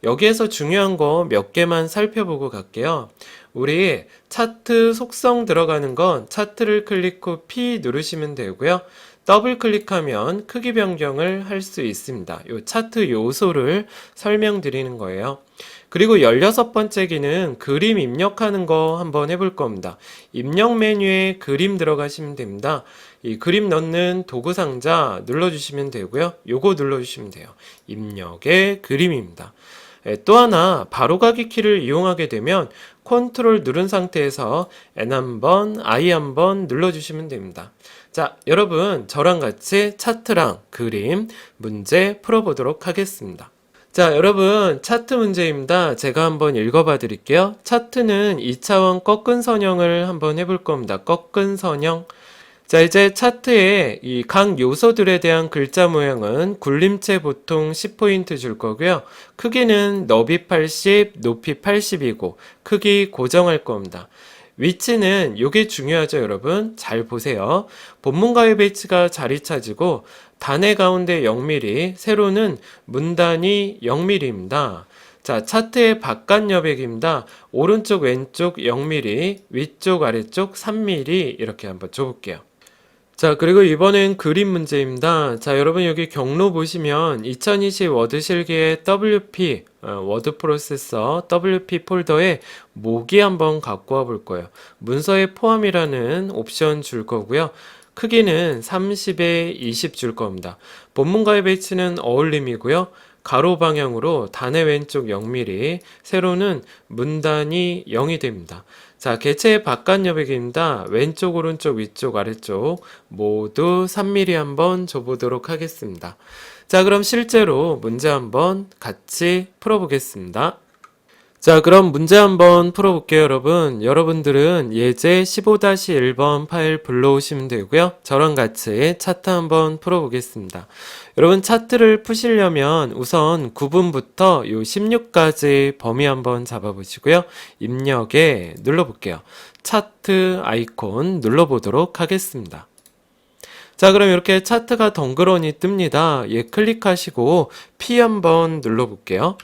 여기에서 중요한 거 몇 개만 살펴보고 갈게요. 우리 차트 속성 들어가는 건 차트를 클릭 후 P 누르시면 되고요. 더블 클릭하면 크기 변경을 할 수 있습니다. 요 차트 요소를 설명드리는 거예요. 그리고 16번째 기능 그림 입력하는 거 한번 해볼 겁니다. 입력 메뉴에 그림 들어가시면 됩니다. 이 그림 넣는 도구 상자 눌러주시면 되고요. 요거 눌러주시면 돼요. 입력의 그림입니다. 또 하나 바로가기 키를 이용하게 되면 컨트롤 누른 상태에서 N 한번, I 한번 눌러주시면 됩니다. 자, 여러분 저랑 같이 차트랑 그림 문제 풀어보도록 하겠습니다. 자, 여러분 차트 문제입니다. 제가 한번 읽어봐 드릴게요. 차트는 2차원 꺾은 선형을 한번 해볼 겁니다. 꺾은 선형. 자, 이제 차트에 이 각 요소들에 대한 글자 모양은 굴림체 보통 10포인트 줄 거고요. 크기는 너비 80, 높이 80이고 크기 고정할 겁니다. 위치는 요게 중요하죠, 여러분. 잘 보세요. 본문과의 배치가 자리 차지고 단의 가운데 0mm, 세로는 문단이 0mm입니다. 자, 차트의 바깥 여백입니다. 오른쪽, 왼쪽 0mm, 위쪽, 아래쪽 3mm 이렇게 한번 줘볼게요. 자, 그리고 이번엔 그림 문제입니다. 자, 여러분 여기 경로 보시면 2020 워드 실기의 WP, 워드 프로세서 WP 폴더에 모기 한번 갖고 와 볼 거예요. 문서에 포함이라는 옵션 줄 거고요. 크기는 30에 20 줄 겁니다. 본문과의 배치는 어울림이고요. 가로 방향으로 단의 왼쪽 0mm, 세로는 문단이 0이 됩니다. 자, 개체의 바깥 여백입니다. 왼쪽, 오른쪽, 위쪽, 아래쪽 모두 3mm 한번 줘보도록 하겠습니다. 자, 그럼 실제로 문제 한번 같이 풀어보겠습니다. 자, 그럼 문제 한번 풀어볼게요, 여러분. 여러분들은 예제 15-1번 파일 불러오시면 되고요. 저랑 같이 차트 한번 풀어보겠습니다. 여러분 차트를 푸시려면 우선 9분부터 요 16까지 범위 한번 잡아보시고요. 입력에 눌러볼게요. 차트 아이콘 눌러보도록 하겠습니다. 자, 그럼 이렇게 차트가 덩그러니 뜹니다. 얘 클릭하시고 P 한번 눌러볼게요.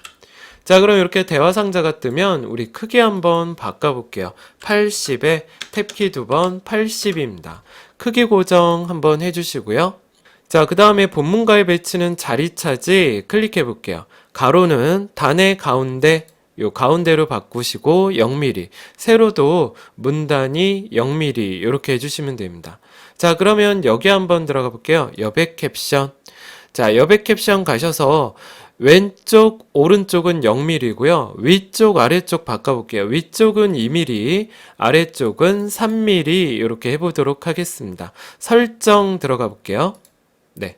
자, 그럼 이렇게 대화 상자가 뜨면 우리 크기 한번 바꿔볼게요. 80에 탭키 2번 80입니다. 크기 고정 한번 해주시고요. 자, 그 다음에 본문과의 배치는 자리 차지 클릭해 볼게요. 가로는 단의 가운데, 요 가운데로 바꾸시고 0mm, 세로도 문단이 0mm 이렇게 해주시면 됩니다. 자, 그러면 여기 한번 들어가 볼게요. 여백 캡션. 자, 여백 캡션 가셔서 왼쪽, 오른쪽은 0mm고요. 위쪽, 아래쪽 바꿔볼게요. 위쪽은 2mm, 아래쪽은 3mm 이렇게 해보도록 하겠습니다. 설정 들어가 볼게요. 네.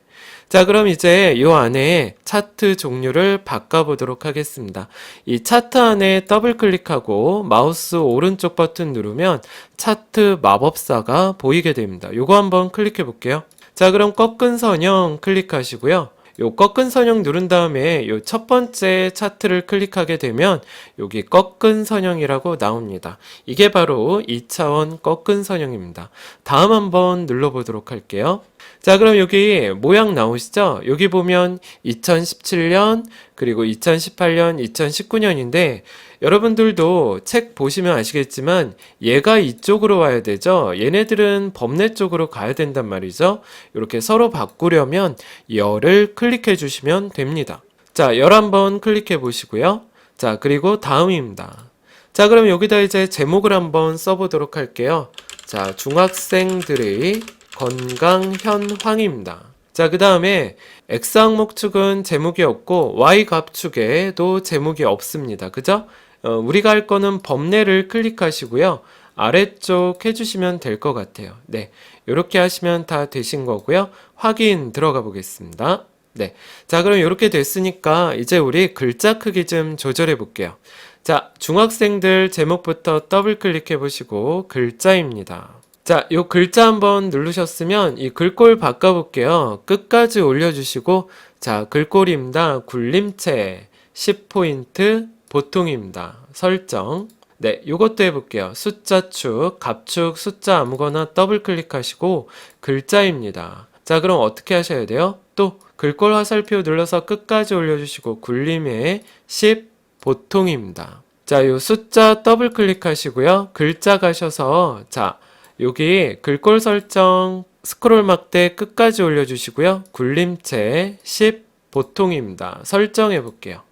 자, 그럼 이제 요 안에 차트 종류를 바꿔보도록 하겠습니다. 이 차트 안에 더블 클릭하고 마우스 오른쪽 버튼 누르면 차트 마법사가 보이게 됩니다. 요거 한번 클릭해 볼게요. 자, 그럼 꺾은 선형 클릭하시고요. 요 꺾은 선형 누른 다음에 요 첫 번째 차트를 클릭하게 되면 여기 꺾은 선형이라고 나옵니다. 이게 바로 2차원 꺾은 선형입니다. 다음 한번 눌러보도록 할게요. 자, 그럼 여기 모양 나오시죠? 여기 보면 2017년, 그리고 2018년, 2019년인데 여러분들도 책 보시면 아시겠지만 얘가 이쪽으로 와야 되죠. 얘네들은 범례 쪽으로 가야 된단 말이죠. 이렇게 서로 바꾸려면 열을 클릭해 주시면 됩니다. 자, 열 한번 클릭해 보시고요. 자, 그리고 다음입니다. 자, 그럼 여기다 이제 제목을 한번 써보도록 할게요. 자, 중학생들의 건강 현황입니다. 자, 그 다음에 X 항목축은 제목이 없고 Y 값축에도 제목이 없습니다. 그죠? 우리가 할 거는 범례를 클릭하시고요. 아래쪽 해주시면 될 것 같아요. 네, 이렇게 하시면 다 되신 거고요. 확인 들어가 보겠습니다. 네, 자, 그럼 이렇게 됐으니까 이제 우리 글자 크기 좀 조절해 볼게요. 자, 중학생들 제목부터 더블 클릭해 보시고 글자입니다. 자, 요 글자 한번 누르셨으면 이 글꼴 바꿔볼게요. 끝까지 올려주시고, 자, 글꼴입니다. 굴림체 10포인트 보통입니다. 설정. 네, 요것도 해볼게요. 숫자 축, 갑축, 숫자 아무거나 더블 클릭하시고 글자입니다. 자, 그럼 어떻게 하셔야 돼요? 또 글꼴 화살표 눌러서 끝까지 올려주시고 굴림에 10 보통입니다. 자, 요 숫자 더블 클릭하시고요. 글자 가셔서 자, 여기 글꼴 설정 스크롤 막대 끝까지 올려주시고요. 굴림체 10 보통입니다. 설정해 볼게요.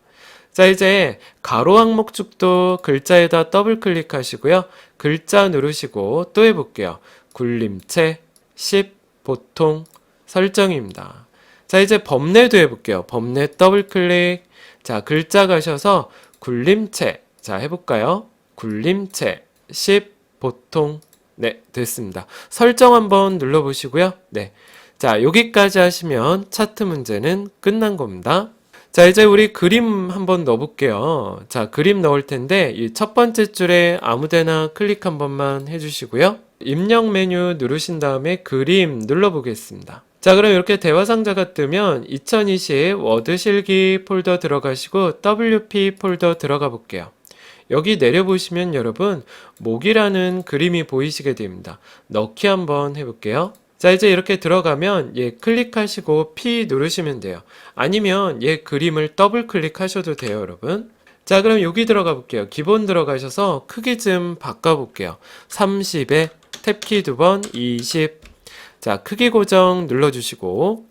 자, 이제 가로 항목축도 글자에다 더블 클릭하시고요. 글자 누르시고 또 해볼게요. 굴림체 10 보통 설정입니다. 자, 이제 범례도 해볼게요. 범례 더블 클릭. 자, 글자 가셔서 굴림체. 자, 해볼까요? 굴림체 10 보통. 네, 됐습니다. 설정 한번 눌러보시고요. 네. 자, 여기까지 하시면 차트 문제는 끝난 겁니다. 자, 이제 우리 그림 한번 넣어볼게요. 자, 그림 넣을 텐데 이 첫 번째 줄에 아무데나 클릭 한 번만 해주시고요. 입력 메뉴 누르신 다음에 그림 눌러보겠습니다. 자, 그럼 이렇게 대화 상자가 뜨면 2020 워드 실기 폴더 들어가시고 WP 폴더 들어가 볼게요. 여기 내려보시면 여러분 목이라는 그림이 보이시게 됩니다. 넣기 한번 해볼게요. 자, 이제 이렇게 들어가면 얘 클릭하시고 P 누르시면 돼요. 아니면 얘 그림을 더블 클릭하셔도 돼요, 여러분. 자, 그럼 여기 들어가 볼게요. 기본 들어가셔서 크기 좀 바꿔볼게요. 30에 탭키 2번 20. 자, 크기 고정 눌러주시고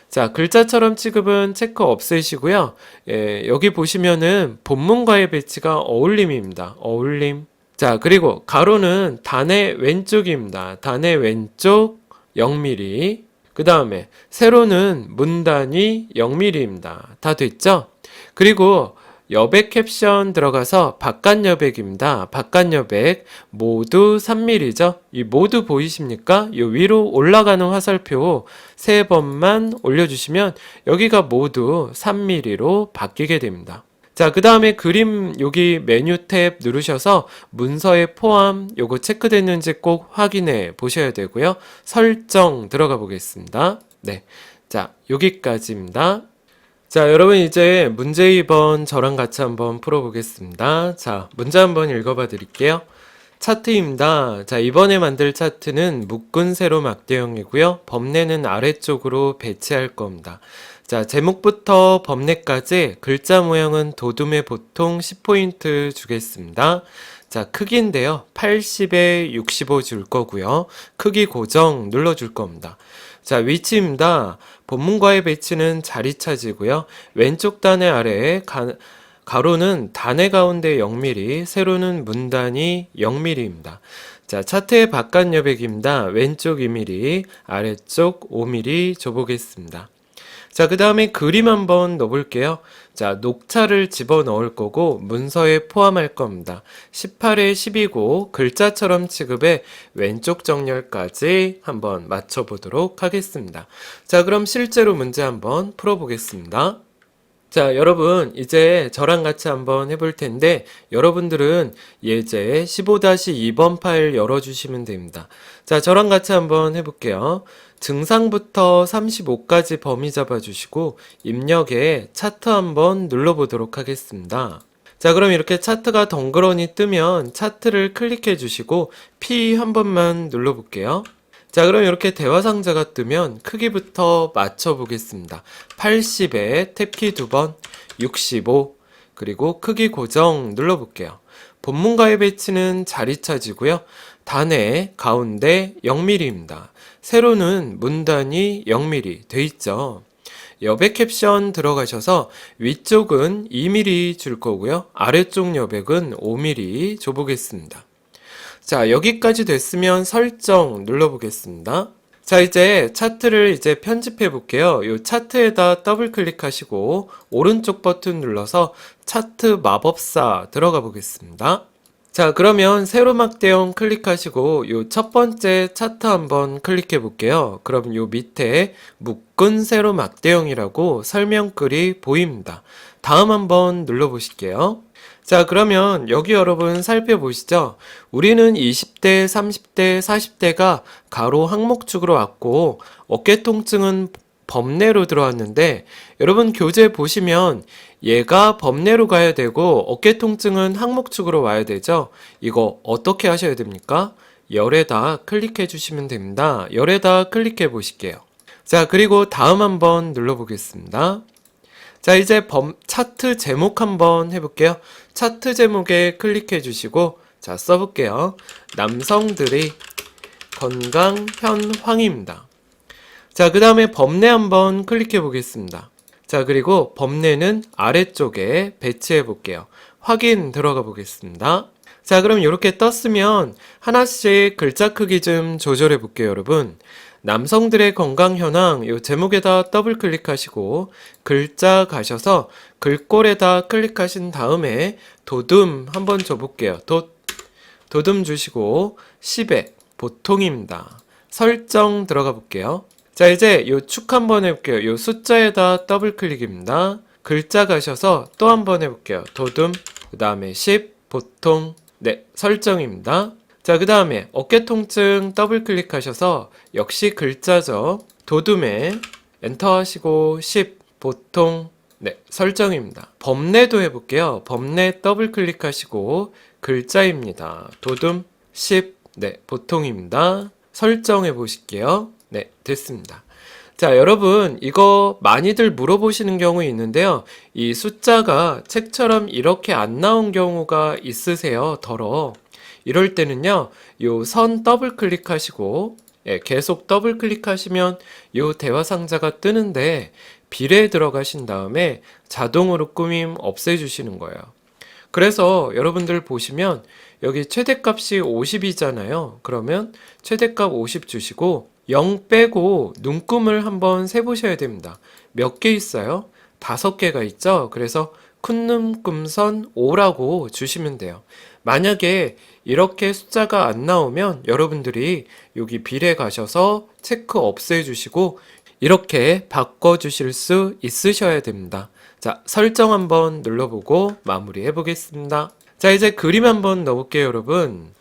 자, 글자처럼 취급은 체크 없애시고요. 예, 여기 보시면은 본문과의 배치가 어울림입니다. 어울림. 자, 그리고 가로는 단의 왼쪽입니다. 단의 왼쪽 0mm. 그 다음에 세로는 문단위 0mm입니다. 다 됐죠? 그리고 여백 캡션 들어가서 바깥 여백입니다. 바깥 여백 모두 3mm죠? 이 모두 보이십니까? 이 위로 올라가는 화살표 3번만 올려주시면 여기가 모두 3mm로 바뀌게 됩니다. 자, 그 다음에 그림 여기 메뉴 탭 누르셔서 문서의 포함 요거 체크됐는지 꼭 확인해 보셔야 되고요. 설정 들어가 보겠습니다. 네. 자, 여기까지입니다. 자, 여러분 이제 문제 2번 저랑 같이 한번 풀어보겠습니다. 자, 문제 한번 읽어봐 드릴게요. 차트입니다. 자, 이번에 만들 차트는 묶은 세로 막대형이고요. 범례는 아래쪽으로 배치할 겁니다. 자, 제목부터 범례까지 글자 모양은 도둠에 보통 10포인트 주겠습니다. 자, 크기인데요. 80에 65 줄 거고요. 크기 고정 눌러줄 겁니다. 자, 위치입니다. 본문과의 배치는 자리 차지고요. 왼쪽 단의 아래에 가로는 단의 가운데 0mm, 세로는 문단이 0mm입니다. 자, 차트의 바깥 여백입니다. 왼쪽 2mm, 아래쪽 5mm 줘보겠습니다. 자, 그 다음에 그림 한번 넣어볼게요. 자, 녹차를 집어 넣을 거고 문서에 포함할 겁니다. 18에 10이고 글자처럼 취급해 왼쪽 정렬까지 한번 맞춰보도록 하겠습니다. 자, 그럼 실제로 문제 한번 풀어보겠습니다. 자, 여러분 이제 저랑 같이 한번 해볼 텐데 여러분들은 예제 15-2번 파일 열어주시면 됩니다. 자, 저랑 같이 한번 해볼게요. 증상부터 35까지 범위 잡아주시고 입력에 차트 한번 눌러보도록 하겠습니다. 자, 그럼 이렇게 차트가 덩그러니 뜨면 차트를 클릭해 주시고 P 한 번만 눌러볼게요. 자, 그럼 이렇게 대화 상자가 뜨면 크기부터 맞춰보겠습니다. 80에 탭키 2번, 65, 그리고 크기 고정 눌러볼게요. 본문과의 배치는 자리 차지고요. 단의 가운데 0mm입니다. 세로는 문단이 0mm 돼 있죠. 여백 캡션 들어가셔서 위쪽은 2mm 줄 거고요. 아래쪽 여백은 5mm 줘보겠습니다. 자, 여기까지 됐으면 설정 눌러보겠습니다. 자, 이제 차트를 이제 편집해 볼게요. 이 차트에다 더블 클릭하시고 오른쪽 버튼 눌러서 차트 마법사 들어가 보겠습니다. 자, 그러면 세로 막대형 클릭하시고 요 첫 번째 차트 한번 클릭해 볼게요. 그럼 요 밑에 묶은 세로 막대형이라고 설명글이 보입니다. 다음 한번 눌러 보실게요. 자, 그러면 여기 여러분 살펴보시죠. 우리는 20대, 30대, 40대가 가로 항목축으로 왔고 어깨 통증은 범내로 들어왔는데 여러분 교재 보시면 얘가 범내로 가야 되고 어깨 통증은 항목축으로 와야 되죠. 이거 어떻게 하셔야 됩니까? 열에다 클릭해 주시면 됩니다. 열에다 클릭해 보실게요. 자, 그리고 다음 한번 눌러보겠습니다. 자, 이제 차트 제목 한번 해볼게요. 차트 제목에 클릭해 주시고, 자, 써볼게요. 남성들의 건강 현황입니다. 자, 그 다음에 범내 한번 클릭해 보겠습니다. 자, 그리고 범내는 아래쪽에 배치해 볼게요. 확인 들어가 보겠습니다. 자, 그럼 이렇게 떴으면 하나씩 글자 크기 좀 조절해 볼게요, 여러분. 남성들의 건강 현황 요 제목에다 더블 클릭하시고 글자 가셔서 글꼴에다 클릭하신 다음에 도둠 한번 줘볼게요. 도둠 주시고 10에 보통입니다. 설정 들어가 볼게요. 자, 이제 요 축 한번 해볼게요. 요 숫자에다 더블 클릭입니다. 글자 가셔서 또 한번 해볼게요. 도둠 그 다음에 10 보통 네 설정입니다. 자, 그 다음에 어깨 통증 더블 클릭하셔서 역시 글자죠. 도둠에 엔터 하시고 10 보통 네 설정입니다. 범내도 해볼게요. 범내 더블 클릭하시고 글자입니다. 도둠 10 네 보통입니다. 설정해 보실게요. 네 됐습니다. 자, 여러분 이거 많이들 물어보시는 경우 있는데요. 이 숫자가 책처럼 이렇게 안 나온 경우가 있으세요. 이럴 때는요, 요 선 더블 클릭하시고, 계속 더블 클릭하시면 요 대화 상자가 뜨는데, 비례 들어가신 다음에 자동으로 꾸밈 없애주시는 거예요. 그래서 여러분들 보시면 여기 최대값이 50이잖아요. 그러면 최대값 50 주시고, 0 빼고 눈금을 한번 세보셔야 됩니다. 몇 개 있어요? 5개가 있죠? 그래서 큰 눈금선 5라고 주시면 돼요. 만약에 이렇게 숫자가 안 나오면 여러분들이 여기 비례 가셔서 체크 없애주시고 이렇게 바꿔주실 수 있으셔야 됩니다. 자, 설정 한번 눌러보고 마무리 해보겠습니다. 자, 이제 그림 한번 넣어볼게요, 여러분.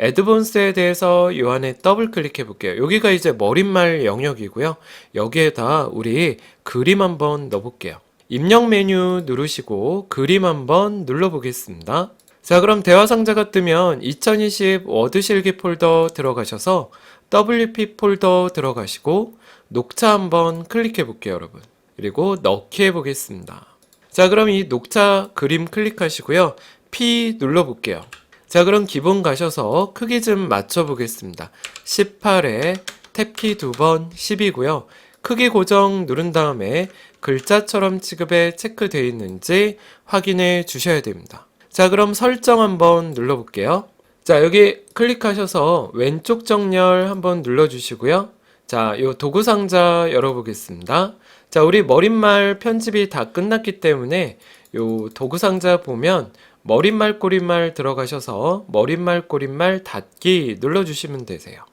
애드본스에 대해서 요 안에 더블 클릭해 볼게요. 여기가 이제 머릿말 영역이고요. 여기에다 우리 그림 한번 넣어볼게요. 입력 메뉴 누르시고 그림 한번 눌러보겠습니다. 자, 그럼 대화 상자가 뜨면 2020 워드 실기 폴더 들어가셔서 WP 폴더 들어가시고 녹차 한번 클릭해 볼게요, 여러분. 그리고 넣기 해 보겠습니다. 자, 그럼 이 녹차 그림 클릭하시고요. P 눌러 볼게요. 자, 그럼 기본 가셔서 크기 좀 맞춰 보겠습니다. 18에 탭키 2번 10이고요. 크기 고정 누른 다음에 글자처럼 취급에 체크되어 있는지 확인해 주셔야 됩니다. 자, 그럼 설정 한번 눌러볼게요. 자, 여기 클릭하셔서 왼쪽 정렬 한번 눌러주시고요. 자, 요 도구 상자 열어보겠습니다. 자, 우리 머릿말 편집이 다 끝났기 때문에 요 도구 상자 보면 머릿말 꼬릿말 들어가셔서 머릿말 꼬릿말 닫기 눌러주시면 되세요.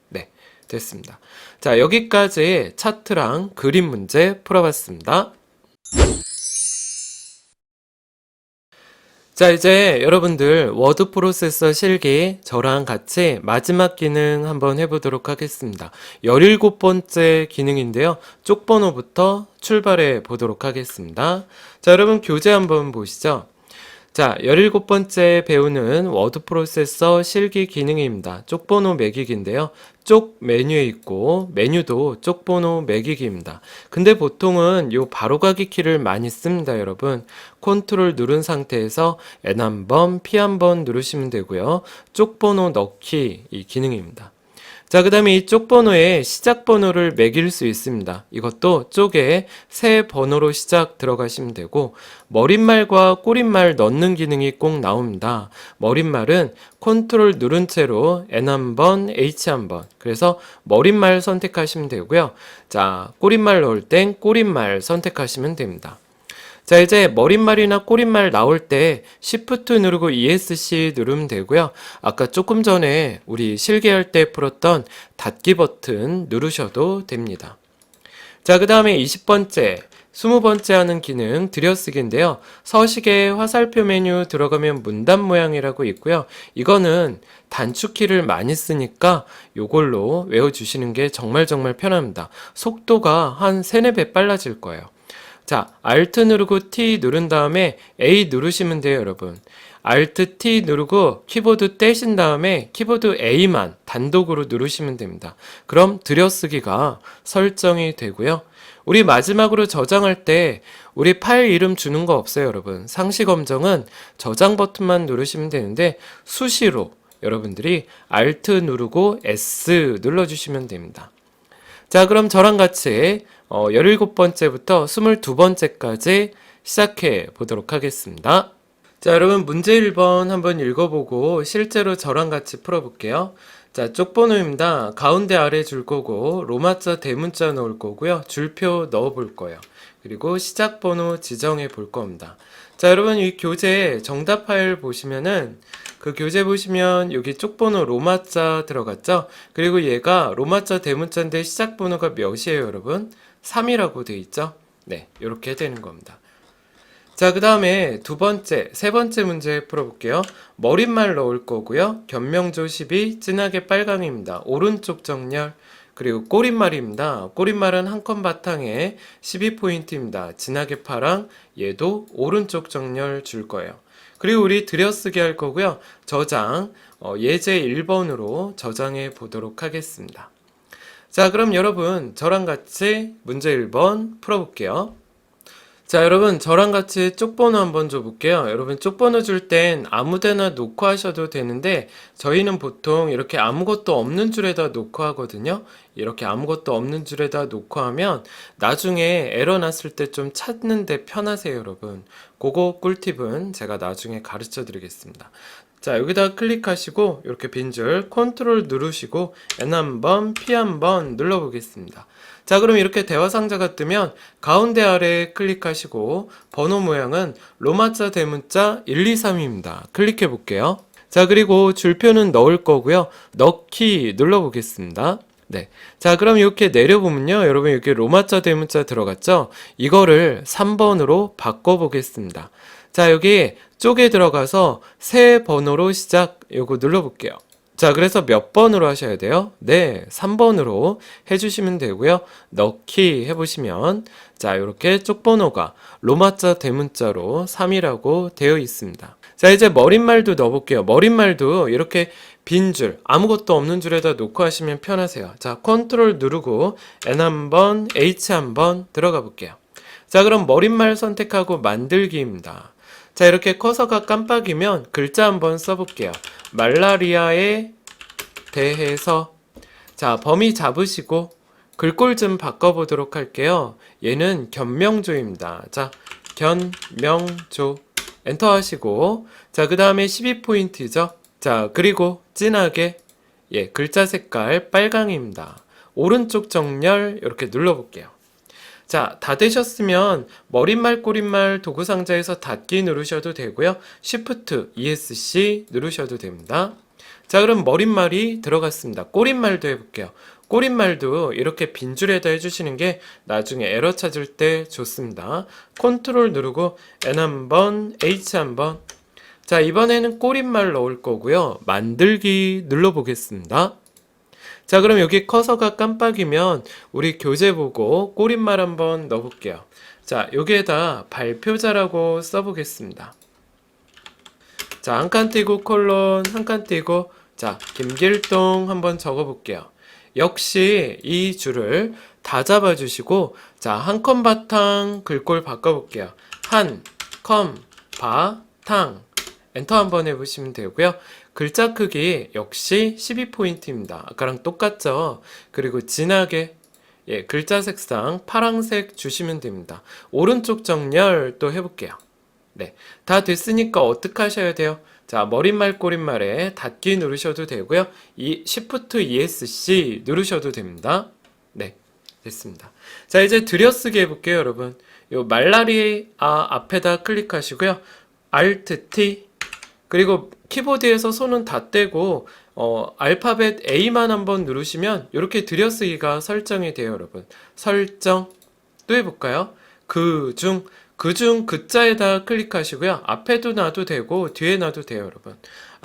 네, 됐습니다. 자, 여기까지 차트랑 그림 문제 풀어봤습니다. 자, 이제 여러분들 워드 프로세서 실기 저랑 같이 마지막 기능 한번 해보도록 하겠습니다. 17번째 기능인데요. 쪽번호부터 출발해 보도록 하겠습니다. 자, 여러분 교재 한번 보시죠. 자, 17번째 배우는 워드 프로세서 실기 기능입니다. 쪽번호 매기기인데요. 쪽 메뉴에 있고 메뉴도 쪽번호 매기기입니다. 근데 보통은 요 바로가기 키를 많이 씁니다, 여러분. 컨트롤 누른 상태에서 N 한번, P 한번 누르시면 되고요. 쪽번호 넣기 이 기능입니다. 자, 그 다음에 이 쪽 번호에 시작 번호를 매길 수 있습니다. 이것도 쪽에 새 번호로 시작 들어가시면 되고 머릿말과 꼬릿말 넣는 기능이 꼭 나옵니다. 머릿말은 컨트롤 누른 채로 N 한번, H 한번 그래서 머릿말 선택하시면 되고요. 자, 꼬릿말 넣을 땐 꼬릿말 선택하시면 됩니다. 자, 이제 머릿말이나 꼬릿말 나올 때 Shift 누르고 ESC 누르면 되고요. 아까 조금 전에 우리 실기할 때 풀었던 닫기 버튼 누르셔도 됩니다. 자, 그 다음에 20번째 20번째 하는 기능 들여쓰기인데요. 서식에 화살표 메뉴 들어가면 문단 모양이라고 있고요. 이거는 단축키를 많이 쓰니까 이걸로 외워주시는 게 정말 편합니다. 속도가 한 3, 4배 빨라질 거예요. 자, Alt 누르고 T 누른 다음에 A 누르시면 돼요, 여러분. Alt T 누르고 키보드 떼신 다음에 키보드 A만 단독으로 누르시면 됩니다. 그럼 들여쓰기가 설정이 되고요. 우리 마지막으로 저장할 때 우리 파일 이름 주는 거 없어요, 여러분. 상시 검정은 저장 버튼만 누르시면 되는데 수시로 여러분들이 Alt 누르고 S 눌러주시면 됩니다. 자, 그럼 저랑 같이 17번째부터 22번째까지 시작해 보도록 하겠습니다. 자, 여러분 문제 1번 한번 읽어보고 실제로 저랑 같이 풀어볼게요. 자, 쪽번호입니다. 가운데 아래 줄 거고 로마자 대문자 넣을 거고요. 줄표 넣어 볼 거예요. 그리고 시작 번호 지정해 볼 겁니다. 자, 여러분 이 교재 정답 파일 보시면은 그 교재 보시면 여기 쪽번호 로마자 들어갔죠? 그리고 얘가 로마자 대문자인데 시작 번호가 몇이에요, 여러분? 3이라고 돼 있죠? 네, 이렇게 되는 겁니다. 자, 그 다음에 세 번째 문제 풀어볼게요. 머릿말 넣을 거고요. 견명조 12, 진하게 빨강입니다. 오른쪽 정렬, 그리고 꼬릿말입니다. 꼬릿말은 한 컷 바탕에 12포인트입니다. 진하게 파랑, 얘도 오른쪽 정렬 줄 거예요. 그리고 우리 들여쓰기 할 거고요. 저장, 예제 1번으로 저장해 보도록 하겠습니다. 자, 그럼 여러분 저랑 같이 문제 1번 풀어볼게요. 자, 여러분 저랑 같이 쪽번호 한번 줘볼게요. 여러분 쪽번호 줄 땐 아무데나 놓고 하셔도 되는데 저희는 보통 이렇게 아무것도 없는 줄에다 놓고 하거든요. 이렇게 아무것도 없는 줄에다 놓고 하면 나중에 에러 났을 때 좀 찾는데 편하세요, 여러분. 그거 꿀팁은 제가 나중에 가르쳐 드리겠습니다. 자, 여기다 클릭하시고 이렇게 빈줄 컨트롤 누르시고 N 한번 P 한번 눌러보겠습니다. 자, 그럼 이렇게 대화 상자가 뜨면 가운데 아래 클릭하시고 번호 모양은 로마자 대문자 1, 2, 3입니다. 클릭해 볼게요. 자, 그리고 줄표는 넣을 거고요. 넣기 눌러보겠습니다. 네. 자, 그럼 이렇게 내려보면요. 여러분 이렇게 로마자 대문자 들어갔죠? 이거를 3번으로 바꿔보겠습니다. 자, 여기 쪽에 들어가서 새 번호로 시작 요거 눌러볼게요. 자, 그래서 몇 번으로 하셔야 돼요? 네, 3번으로 해주시면 되고요. 넣기 해보시면 자, 이렇게 쪽번호가 로마자 대문자로 3이라고 되어 있습니다. 자, 이제 머릿말도 넣어볼게요. 머릿말도 이렇게 빈줄, 아무것도 없는 줄에다 놓고 하시면 편하세요. 자, 컨트롤 누르고 N 한번, H 한번 들어가 볼게요. 자, 그럼 머릿말 선택하고 만들기입니다. 자, 이렇게 커서가 깜빡이면 글자 한번 써볼게요. 말라리아에 대해서. 자, 범위 잡으시고 글꼴 좀 바꿔보도록 할게요. 얘는 견명조입니다. 자, 견명조 엔터 하시고 자, 그 다음에 12포인트죠. 자, 그리고 진하게 글자 색깔 빨강입니다. 오른쪽 정렬 이렇게 눌러볼게요. 자, 다 되셨으면 머릿말 꼬릿말 도구상자에서 닫기 누르셔도 되고요. Shift ESC 누르셔도 됩니다. 자, 그럼 머릿말이 들어갔습니다. 꼬릿말도 해볼게요. 꼬릿말도 이렇게 빈줄에다 해주시는 게 나중에 에러 찾을 때 좋습니다. 컨트롤 누르고 N 한번, H 한번. 자, 이번에는 꼬릿말 넣을 거고요. 만들기 눌러보겠습니다. 자, 그럼 여기 커서가 깜빡이면 우리 교재 보고 꼬릿말 한번 넣어볼게요. 자, 여기에다 발표자라고 써보겠습니다. 자, 한 칸 띄고 콜론, 한 칸 띄고 자, 김길동 한번 적어볼게요. 역시 이 줄을 다 잡아주시고 자, 한 컴 바탕 글꼴 바꿔볼게요. 한 컴 바탕 엔터 한번 해보시면 되고요. 글자 크기 역시 12포인트입니다. 아까랑 똑같죠? 그리고 진하게 글자 색상 파랑색 주시면 됩니다. 오른쪽 정렬 또 해볼게요. 네, 다 됐으니까 어떻게 하셔야 돼요? 자, 머릿말 꼬릿말에 닫기 누르셔도 되고요. 이 Shift ESC 누르셔도 됩니다. 네, 됐습니다. 자, 이제 들여쓰기 해볼게요, 여러분. 요 말라리아 앞에다 클릭하시고요. Alt T 그리고 키보드에서 손은 다 떼고 알파벳 A만 한번 누르시면 이렇게 들여쓰기가 설정이 돼요, 여러분. 설정 또 해볼까요? 그중 그자에다 클릭하시고요. 앞에도 놔도 되고 뒤에 놔도 돼요, 여러분.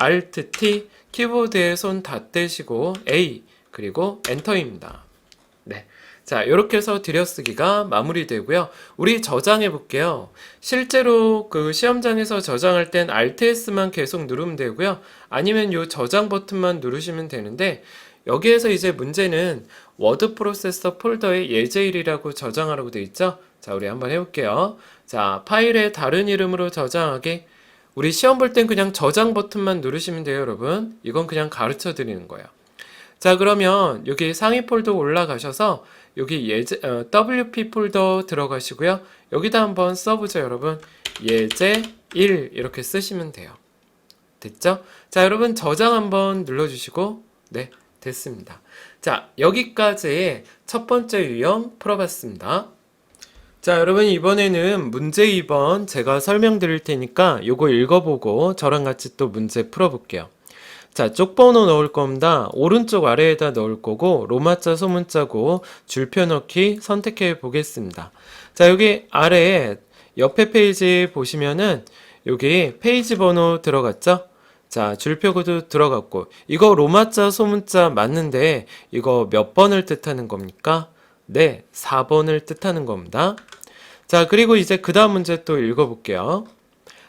Alt T 키보드에 손 다 떼시고 A 그리고 엔터입니다. 네. 자, 이렇게 해서 들여쓰기가 마무리되고요. 우리 저장해 볼게요. 실제로 그 시험장에서 저장할 땐 Alt S만 계속 누르면 되고요. 아니면 요 저장 버튼만 누르시면 되는데 여기에서 이제 문제는 워드 프로세서 폴더에 예제일이라고 저장하라고 되어 있죠? 자, 우리 한번 해볼게요. 자, 파일에 다른 이름으로 저장하기. 우리 시험 볼 땐 그냥 저장 버튼만 누르시면 돼요, 여러분. 이건 그냥 가르쳐 드리는 거예요. 자, 그러면 여기 상위 폴더 올라가셔서 여기 WP 폴더 들어가시고요. 여기다 한번 써보죠, 여러분. 예제 1 이렇게 쓰시면 돼요. 됐죠? 자, 여러분 저장 한번 눌러주시고 네, 됐습니다. 자, 여기까지 첫 번째 유형 풀어봤습니다. 자, 여러분 이번에는 문제 2번 제가 설명드릴 테니까 요거 읽어보고 저랑 같이 또 문제 풀어볼게요. 자, 쪽번호 넣을 겁니다. 오른쪽 아래에다 넣을 거고 로마자 소문자고 줄표 넣기 선택해 보겠습니다. 자, 여기 아래에 옆에 페이지 보시면은 여기 페이지 번호 들어갔죠? 자, 줄표도 들어갔고 이거 로마자 소문자 맞는데 이거 몇 번을 뜻하는 겁니까? 네, 4번을 뜻하는 겁니다. 자, 그리고 이제 그 다음 문제 또 읽어볼게요.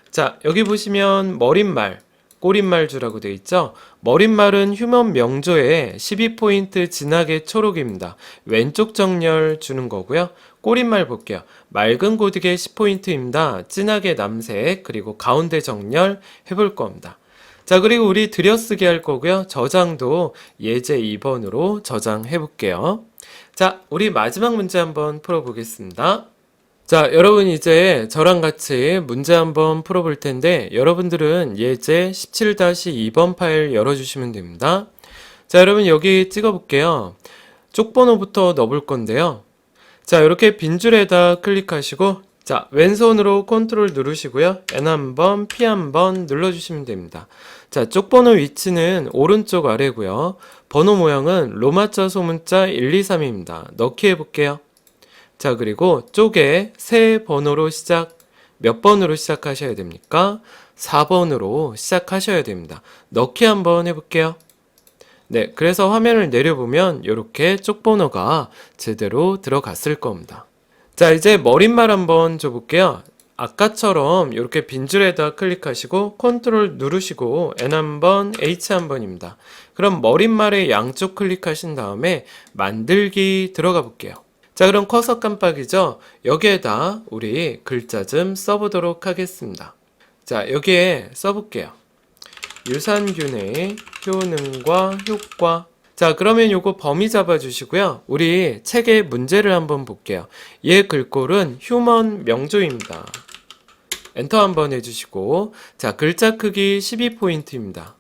자, 여기 보시면 머릿말, 꼬릿말주라고 되어 있죠? 머릿말은 휴먼 명조에 12포인트 진하게 초록입니다. 왼쪽 정렬 주는 거고요. 꼬릿말 볼게요. 맑은 고딕에 10포인트입니다. 진하게 남색, 그리고 가운데 정렬 해볼 겁니다. 자, 그리고 우리 들여쓰기 할 거고요. 저장도 예제 2번으로 저장해 볼게요. 자, 우리 마지막 문제 한번 풀어보겠습니다. 자, 여러분 이제 저랑 같이 문제 한번 풀어볼 텐데 여러분들은 예제 17-2번 파일 열어주시면 됩니다. 자, 여러분 여기 찍어볼게요. 쪽번호부터 넣어볼 건데요. 자, 이렇게 빈 줄에다 클릭하시고 자, 왼손으로 컨트롤 누르시고요. N 한번, P 한번 눌러주시면 됩니다. 자, 쪽번호 위치는 오른쪽 아래고요. 번호 모양은 로마자 소문자 1, 2, 3입니다. 넣기 해볼게요. 자, 그리고 쪽에 세 번호로 몇 번으로 시작하셔야 됩니까? 4번으로 시작하셔야 됩니다. 넣기 한번 해볼게요. 네, 그래서 화면을 내려보면 이렇게 쪽번호가 제대로 들어갔을 겁니다. 자, 이제 머릿말 한번 줘볼게요. 아까처럼 이렇게 빈줄에다 클릭하시고 컨트롤 누르시고 N 한번, H 한번입니다. 그럼 머릿말에 양쪽 클릭하신 다음에 만들기 들어가 볼게요. 자, 그럼 커서 깜빡이죠? 여기에다 우리 글자 좀 써보도록 하겠습니다. 자, 여기에 써볼게요. 유산균의 효능과 효과. 자, 그러면 요거 범위 잡아주시고요. 우리 책의 문제를 한번 볼게요. 얘 글꼴은 휴먼 명조입니다. 엔터 한번 해주시고 자, 글자 크기 12포인트입니다.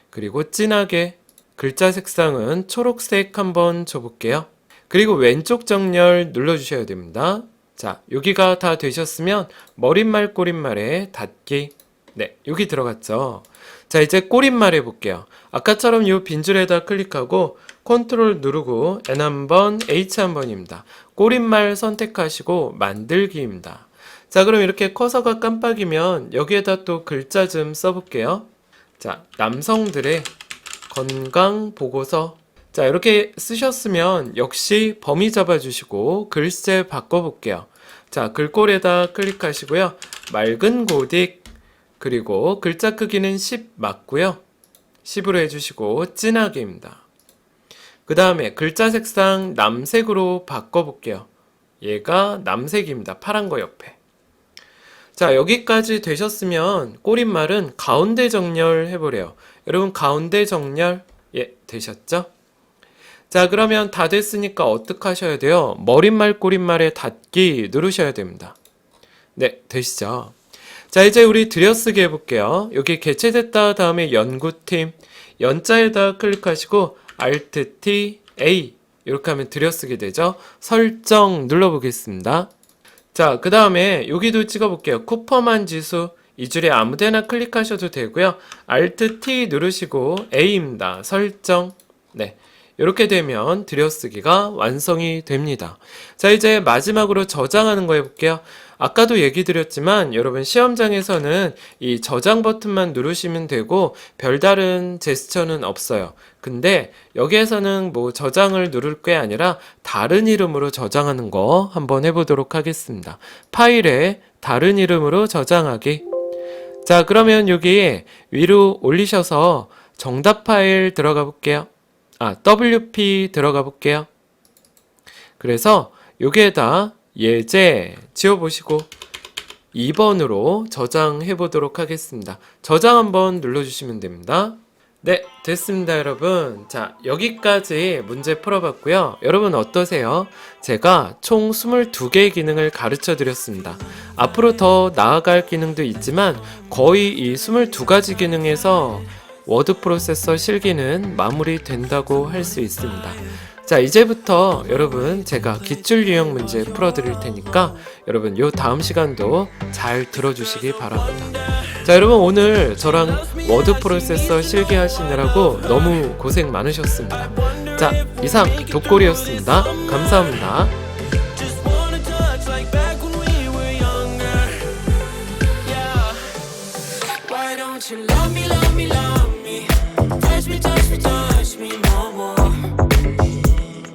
그리고 진하게 글자 색상은 초록색 한번 줘볼게요. 그리고 왼쪽 정렬 눌러주셔야 됩니다. 자, 여기가 다 되셨으면 머릿말 꼬릿말에 닫기. 네, 여기 들어갔죠. 자, 이제 꼬릿말 해볼게요. 아까처럼 이 빈줄에다 클릭하고 컨트롤 누르고 N 한번, H 한번입니다. 꼬릿말 선택하시고 만들기입니다. 자, 그럼 이렇게 커서가 깜빡이면 여기에다 또 글자 좀 써볼게요. 자, 남성들의 건강 보고서. 자, 이렇게 쓰셨으면 역시 범위 잡아주시고 글씨 바꿔볼게요. 자, 글꼴에다 클릭하시고요. 맑은 고딕, 그리고 글자 크기는 10 맞고요. 10으로 해주시고 진하게입니다. 그 다음에 글자 색상 남색으로 바꿔볼게요. 얘가 남색입니다. 파란 거 옆에. 자, 여기까지 되셨으면 꼬릿말은 가운데 정렬 해보래요. 여러분 가운데 정렬 되셨죠? 자, 그러면 다 됐으니까 어떻게 하셔야 돼요? 머릿말 꼬릿말에 닫기 누르셔야 됩니다. 네, 되시죠? 자, 이제 우리 들여쓰기 해볼게요. 여기 개체됐다 다음에 연구팀 연자에다 클릭하시고 Alt T A 이렇게 하면 들여쓰게 되죠. 설정 눌러보겠습니다. 자, 그 다음에 여기도 찍어볼게요. 쿠퍼만 지수 이 줄에 아무데나 클릭하셔도 되고요. Alt T 누르시고 A입니다. 설정. 네, 이렇게 되면 들여쓰기가 완성이 됩니다. 자, 이제 마지막으로 저장하는 거 해볼게요. 아까도 얘기 드렸지만 여러분 시험장에서는 이 저장 버튼만 누르시면 되고 별다른 제스처는 없어요. 근데 여기에서는 뭐 저장을 누를 게 아니라 다른 이름으로 저장하는 거 한번 해보도록 하겠습니다. 파일에 다른 이름으로 저장하기. 자, 그러면 여기 위로 올리셔서 정답 파일 들어가 볼게요. WP 들어가 볼게요. 그래서 여기에다 예제 지워보시고 2번으로 저장해 보도록 하겠습니다. 저장 한번 눌러주시면 됩니다. 네, 됐습니다, 여러분. 자, 여기까지 문제 풀어봤고요. 여러분 어떠세요? 제가 총 22개의 기능을 가르쳐 드렸습니다. 앞으로 더 나아갈 기능도 있지만 거의 이 22가지 기능에서 워드 프로세서 실기는 마무리된다고 할 수 있습니다. 자, 이제부터 여러분 제가 기출 유형 문제 풀어드릴 테니까 여러분 요 다음 시간도 잘 들어주시기 바랍니다. 자, 여러분 오늘 저랑 워드 프로세서 실기하시느라고 너무 고생 많으셨습니다. 자, 이상 독골이었습니다. 감사합니다. Just wanna touch like back when we were younger. Yeah. Why don't you